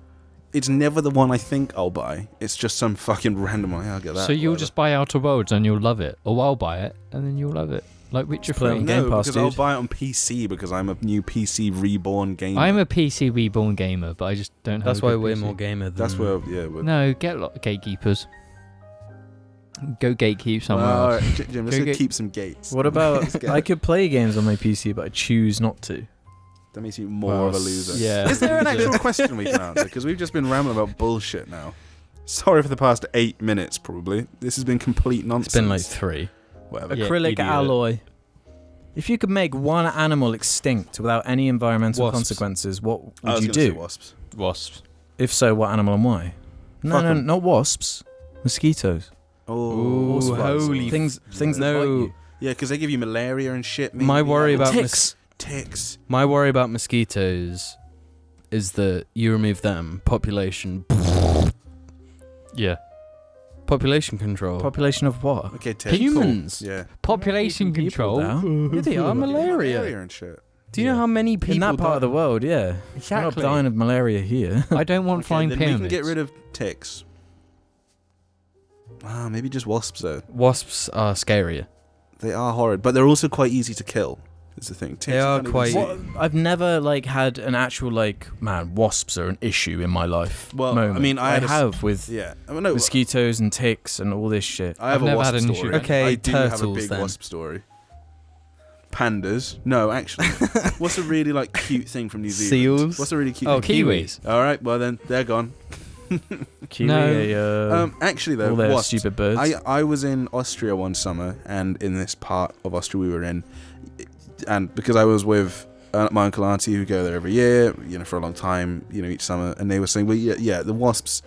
Speaker 1: it's never the one I think I'll buy. It's just some fucking random one. Yeah, I'll get that.
Speaker 4: so you'll
Speaker 1: whatever.
Speaker 4: just buy Outer Worlds and you'll love it, or I'll buy it and then you'll love it, like Witcher
Speaker 3: Just play it
Speaker 4: 3.
Speaker 3: on
Speaker 1: No,
Speaker 3: Game Pass,
Speaker 1: because I'll
Speaker 3: dude.
Speaker 1: buy it on PC because I'm a new PC reborn gamer.
Speaker 4: I'm a PC reborn gamer, but I just don't have.
Speaker 2: That's
Speaker 4: a
Speaker 2: why
Speaker 4: good
Speaker 2: we're
Speaker 4: PC.
Speaker 2: more gamer than.
Speaker 1: That's where, yeah. We're,
Speaker 4: No, get gatekeepers. Go gatekeep somewhere
Speaker 1: well,
Speaker 4: else.
Speaker 1: alright, Jim, let's
Speaker 4: Go
Speaker 1: go
Speaker 4: get-
Speaker 1: keep some gates.
Speaker 3: What about
Speaker 1: Let's get
Speaker 3: I
Speaker 1: it.
Speaker 3: could play games on my PC, but I choose not to.
Speaker 1: That makes you more
Speaker 3: Well,
Speaker 1: of a loser.
Speaker 4: yeah.
Speaker 1: Is there an actual question we can answer? Because we've just been rambling about bullshit now. Sorry for the past 8 minutes, probably. This has been complete nonsense.
Speaker 2: It's been like 3.
Speaker 1: Whatever.
Speaker 4: Yeah,
Speaker 3: Acrylic
Speaker 4: idiot.
Speaker 3: alloy. If you could make one animal extinct without any environmental
Speaker 2: Wasps.
Speaker 3: consequences, what
Speaker 1: I
Speaker 3: would
Speaker 1: was
Speaker 3: you
Speaker 1: gonna say
Speaker 3: do?
Speaker 1: wasps.
Speaker 4: Wasps.
Speaker 3: If so, what animal and why? No,
Speaker 1: Fuck
Speaker 3: no,
Speaker 1: 'em.
Speaker 3: not wasps. Mosquitoes.
Speaker 1: Oh,
Speaker 2: Ooh,
Speaker 1: spiders.
Speaker 2: holy
Speaker 3: Things that
Speaker 2: no.
Speaker 3: bite you.
Speaker 1: Yeah, because they give you malaria and shit.
Speaker 2: My
Speaker 1: maybe.
Speaker 2: worry about
Speaker 3: Ticks.
Speaker 1: ticks.
Speaker 2: My worry about mosquitoes is that you remove them, population
Speaker 4: Yeah.
Speaker 2: population control.
Speaker 3: Population of what?
Speaker 1: Okay, ticks.
Speaker 2: Humans.
Speaker 1: Yeah.
Speaker 4: Population
Speaker 3: People
Speaker 4: control.
Speaker 3: now.
Speaker 2: Yeah, they are malaria.
Speaker 1: and shit.
Speaker 2: Do you know how many people
Speaker 3: in that part of the
Speaker 2: die?
Speaker 3: world? Yeah,
Speaker 4: Exactly.
Speaker 3: we're not dying of malaria here.
Speaker 4: I don't want
Speaker 1: Okay,
Speaker 4: flying
Speaker 1: then
Speaker 4: pyramids.
Speaker 1: we can get rid of ticks. Maybe just wasps though.
Speaker 2: Wasps are scarier.
Speaker 1: They are horrid, but they're also quite easy to kill. Is the thing. Ticks
Speaker 2: They
Speaker 1: you
Speaker 2: are
Speaker 1: can't even
Speaker 2: quite-
Speaker 1: see.
Speaker 3: What, I've never had an actual wasps are an issue in my life.
Speaker 1: Well,
Speaker 3: moment.
Speaker 1: I mean, I had a s-
Speaker 3: have with
Speaker 1: Yeah, I mean, no,
Speaker 3: mosquitoes and ticks and all this shit.
Speaker 1: I have
Speaker 4: I've
Speaker 1: a
Speaker 4: never
Speaker 1: wasp
Speaker 4: had an
Speaker 1: story.
Speaker 4: issue.
Speaker 2: Okay,
Speaker 1: I do have a
Speaker 2: turtles
Speaker 1: big
Speaker 2: then.
Speaker 1: wasp story. Pandas? No, actually. What's a really cute thing from New Zealand?
Speaker 2: Seals?
Speaker 1: What's a really cute?
Speaker 2: Oh,
Speaker 1: thing?
Speaker 4: Kiwis.
Speaker 1: All right, well then they're gone.
Speaker 3: Kiwi,
Speaker 4: No.
Speaker 1: Actually though,
Speaker 3: all their
Speaker 1: wasps.
Speaker 3: stupid birds.
Speaker 1: I was in Austria one summer, and in this part of Austria we were in, and because I was with my uncle and auntie who go there every year, for a long time, each summer, and they were saying, well, yeah, the wasps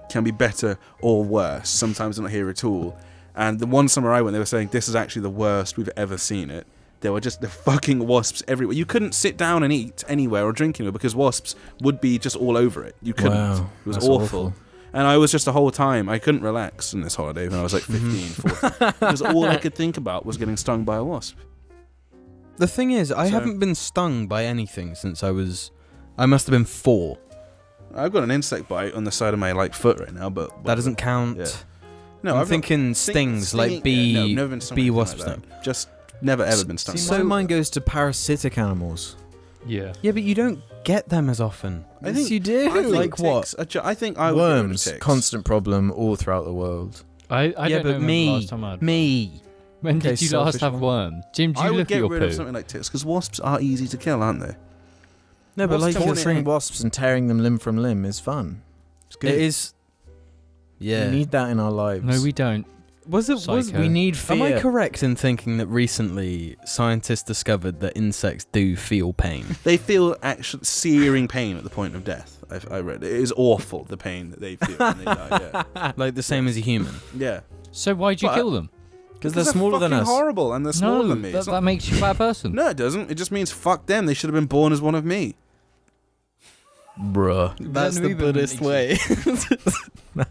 Speaker 1: can be better or worse. Sometimes they're not here at all. And the one summer I went, they were saying this is actually the worst we've ever seen it. There were just the fucking wasps everywhere. You couldn't sit down and eat anywhere or drink anywhere because wasps would be just all over it. You couldn't.
Speaker 3: Wow,
Speaker 1: It was
Speaker 3: that's
Speaker 1: awful. And I was just the whole time, I couldn't relax in this holiday when I was 15, 14. Because all I could think about was getting stung by a wasp.
Speaker 2: The thing is, I
Speaker 1: So-
Speaker 2: haven't been stung by anything since I must have been 4.
Speaker 1: I've got an insect bite on the side of my foot right now, but
Speaker 2: That doesn't count.
Speaker 1: Yeah. No,
Speaker 2: I'm
Speaker 1: I've
Speaker 2: thinking
Speaker 1: got
Speaker 2: stings, like
Speaker 1: stinging-
Speaker 2: bee,
Speaker 1: no, never been stung
Speaker 2: bee
Speaker 1: by anything
Speaker 2: wasp
Speaker 1: like
Speaker 2: sting.
Speaker 1: that. Just never ever been stung.
Speaker 3: See,
Speaker 1: by
Speaker 3: my
Speaker 1: it.
Speaker 3: mind goes to parasitic animals.
Speaker 4: Yeah.
Speaker 2: Yeah, but you don't get them as often.
Speaker 1: I think-
Speaker 3: you do.
Speaker 1: I think
Speaker 2: Like what?
Speaker 1: ticks are I think I would get rid of
Speaker 3: Worms,
Speaker 1: ticks.
Speaker 3: constant problem all throughout the world.
Speaker 4: I
Speaker 2: Yeah,
Speaker 4: don't
Speaker 2: but
Speaker 4: know when
Speaker 2: me-
Speaker 4: the last time I had.
Speaker 2: Me.
Speaker 4: When
Speaker 3: Okay,
Speaker 4: did you last
Speaker 3: selfish
Speaker 4: have
Speaker 3: one.
Speaker 4: worm? Jim, do
Speaker 1: I
Speaker 4: you
Speaker 1: would
Speaker 4: look at
Speaker 1: get
Speaker 4: your
Speaker 1: rid of
Speaker 4: poo?
Speaker 1: something like ticks because wasps are easy to kill, aren't they?
Speaker 2: No, but
Speaker 1: What's
Speaker 2: like
Speaker 1: torn it
Speaker 3: Torturing
Speaker 1: in?
Speaker 3: wasps and tearing them limb from limb is fun. It's good.
Speaker 2: it is. Yeah.
Speaker 3: We need that in our lives.
Speaker 4: No, we don't.
Speaker 2: Was
Speaker 4: Psycho.
Speaker 3: We need fear.
Speaker 2: Am I correct in thinking that recently scientists discovered that insects do feel pain?
Speaker 1: They feel actual searing pain at the point of death. I read it is awful the pain that they feel when they die. Yeah,
Speaker 2: Like the same as a human?
Speaker 1: yeah.
Speaker 4: So why'd you
Speaker 1: But-
Speaker 4: kill them?
Speaker 3: Because they're smaller than
Speaker 1: fucking
Speaker 3: us.
Speaker 1: horrible and they're smaller than me.
Speaker 4: that,
Speaker 1: It's not-
Speaker 4: that makes you a bad person.
Speaker 1: no, it doesn't. It just means fuck them. They should have been born as one of me.
Speaker 3: Bruh.
Speaker 2: That's
Speaker 4: That
Speaker 2: the
Speaker 4: movement
Speaker 2: Buddhist
Speaker 4: makes
Speaker 2: way.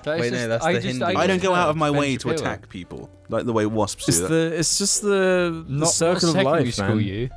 Speaker 4: That is
Speaker 2: Wait, no, that's the Hindu.
Speaker 1: I don't go out of my
Speaker 4: Ben
Speaker 1: way to
Speaker 4: Shapiro.
Speaker 1: attack people like the way wasps
Speaker 3: It's
Speaker 1: do. That.
Speaker 3: it's just the
Speaker 4: Not
Speaker 3: circle of
Speaker 4: secondary
Speaker 3: life,
Speaker 4: school,
Speaker 3: man.
Speaker 4: you.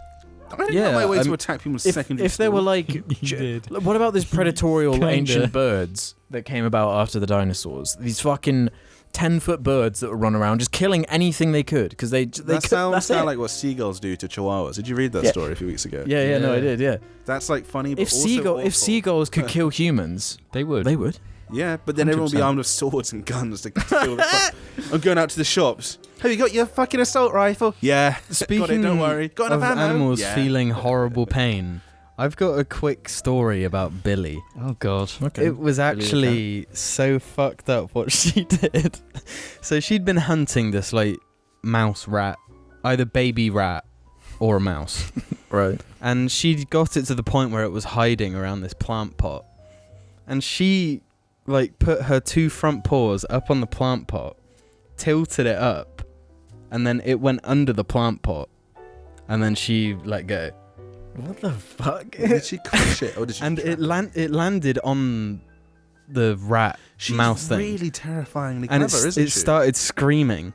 Speaker 1: I don't
Speaker 3: Yeah,
Speaker 1: go out of my way to
Speaker 3: I'm-
Speaker 1: attack people in
Speaker 3: If,
Speaker 1: secondary
Speaker 3: if there were
Speaker 1: school.
Speaker 3: what about these predatorial
Speaker 4: Kinda.
Speaker 3: ancient birds that came about after the dinosaurs? These fucking 10-foot birds that would run around just killing anything they could because they
Speaker 1: That
Speaker 3: could,
Speaker 1: sounds
Speaker 3: that's it.
Speaker 1: like what seagulls do to chihuahuas. Did you read that
Speaker 3: Yeah.
Speaker 1: story a few weeks ago?
Speaker 3: Yeah, no, I
Speaker 2: Yeah.
Speaker 3: did, yeah.
Speaker 1: That's funny, but
Speaker 3: If
Speaker 1: also awful.
Speaker 3: seagulls could kill humans,
Speaker 4: They would.
Speaker 3: they would.
Speaker 1: Yeah, but then everyone would be
Speaker 3: 100%.
Speaker 1: armed with swords and guns to kill the fuck. I'm going out to the shops. Have you got your fucking assault rifle? Yeah. got it,
Speaker 2: Speaking
Speaker 1: don't worry. Got
Speaker 2: of
Speaker 1: enough ammo?
Speaker 2: animals
Speaker 1: Yeah.
Speaker 2: feeling horrible pain, I've got a quick story about Billy.
Speaker 4: Oh God.
Speaker 3: Okay.
Speaker 2: It was
Speaker 3: Billy the
Speaker 2: actually so fucked up what she did. So she'd been hunting this mouse rat, either baby rat or a mouse.
Speaker 3: right.
Speaker 2: And she got it to the point where it was hiding around this plant pot. And she put her 2 front paws up on the plant pot, tilted it up, and then it went under the plant pot. And then she let go.
Speaker 3: What the fuck?
Speaker 1: Did she crush it or did she?
Speaker 2: And
Speaker 1: trap
Speaker 2: it landed on the rat
Speaker 1: She's
Speaker 2: mouse thing.
Speaker 1: really terrifyingly
Speaker 2: And
Speaker 1: clever, isn't
Speaker 2: it
Speaker 1: she?
Speaker 2: started screaming.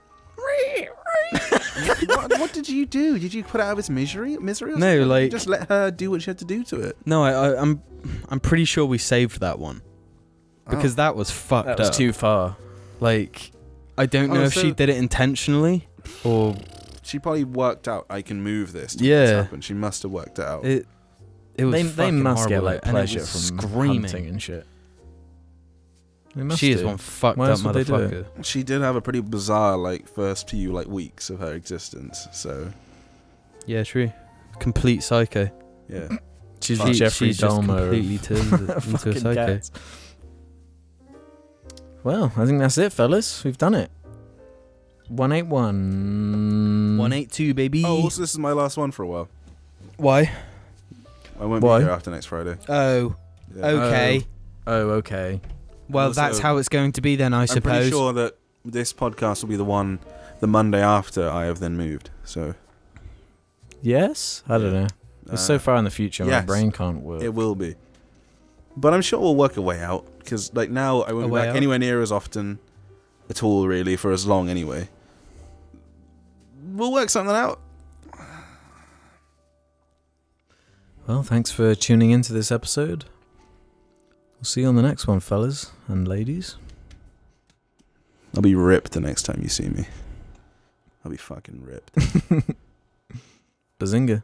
Speaker 1: what did you do? Did you put it out of its misery? Or
Speaker 2: No,
Speaker 1: something? You
Speaker 2: like-
Speaker 1: just let her do what she had to do to it.
Speaker 2: No, I'm pretty sure we saved that one. Because that was fucked
Speaker 3: That was
Speaker 2: up.
Speaker 3: too far.
Speaker 2: I don't know
Speaker 1: Oh,
Speaker 2: if she
Speaker 1: so-
Speaker 2: did it intentionally or
Speaker 1: She probably worked out. I can move this. To
Speaker 2: Yeah.
Speaker 1: what's happened. She must have worked it out.
Speaker 2: it was
Speaker 3: They
Speaker 2: fucking
Speaker 3: must get
Speaker 2: horrible, and it
Speaker 3: pleasure
Speaker 2: was
Speaker 3: from
Speaker 2: screaming.
Speaker 3: hunting and shit. They must
Speaker 2: She is
Speaker 3: do.
Speaker 2: one fucked
Speaker 3: Why
Speaker 2: up
Speaker 3: else would they do it?
Speaker 2: motherfucker.
Speaker 1: She did have a pretty bizarre first few weeks of her existence. So
Speaker 2: Yeah, true. Complete psycho.
Speaker 1: yeah.
Speaker 3: She's
Speaker 1: Fuck.
Speaker 3: the Jeffrey
Speaker 2: she's just
Speaker 3: Dahmer.
Speaker 2: completely turned into a
Speaker 3: Fucking
Speaker 2: psycho.
Speaker 3: cats. Well, I think that's it, fellas. We've done it. 181.
Speaker 2: 182, baby.
Speaker 1: Oh, also this is my last one for a while.
Speaker 2: Why?
Speaker 1: I won't
Speaker 3: Why?
Speaker 1: be here after next Friday.
Speaker 2: Oh,
Speaker 1: Yeah.
Speaker 2: okay.
Speaker 3: Oh, okay.
Speaker 2: Well,
Speaker 1: Also-
Speaker 2: that's how it's going to be then, I
Speaker 1: I'm
Speaker 2: suppose.
Speaker 1: pretty sure that this podcast will be the Monday after I have then moved. So
Speaker 3: Yes? I don't know. It's so far in the future, my
Speaker 1: yes.
Speaker 3: brain can't work.
Speaker 1: it will be. But I'm sure we'll work a way out because now I won't
Speaker 2: A
Speaker 1: be
Speaker 2: way
Speaker 1: back
Speaker 2: out?
Speaker 1: anywhere near as often at all, really, for as long anyway. We'll work something out.
Speaker 3: Well, thanks for tuning into this episode. We'll see you on the next one, fellas and ladies.
Speaker 1: I'll be ripped the next time you see me. I'll be fucking ripped.
Speaker 3: Bazinga.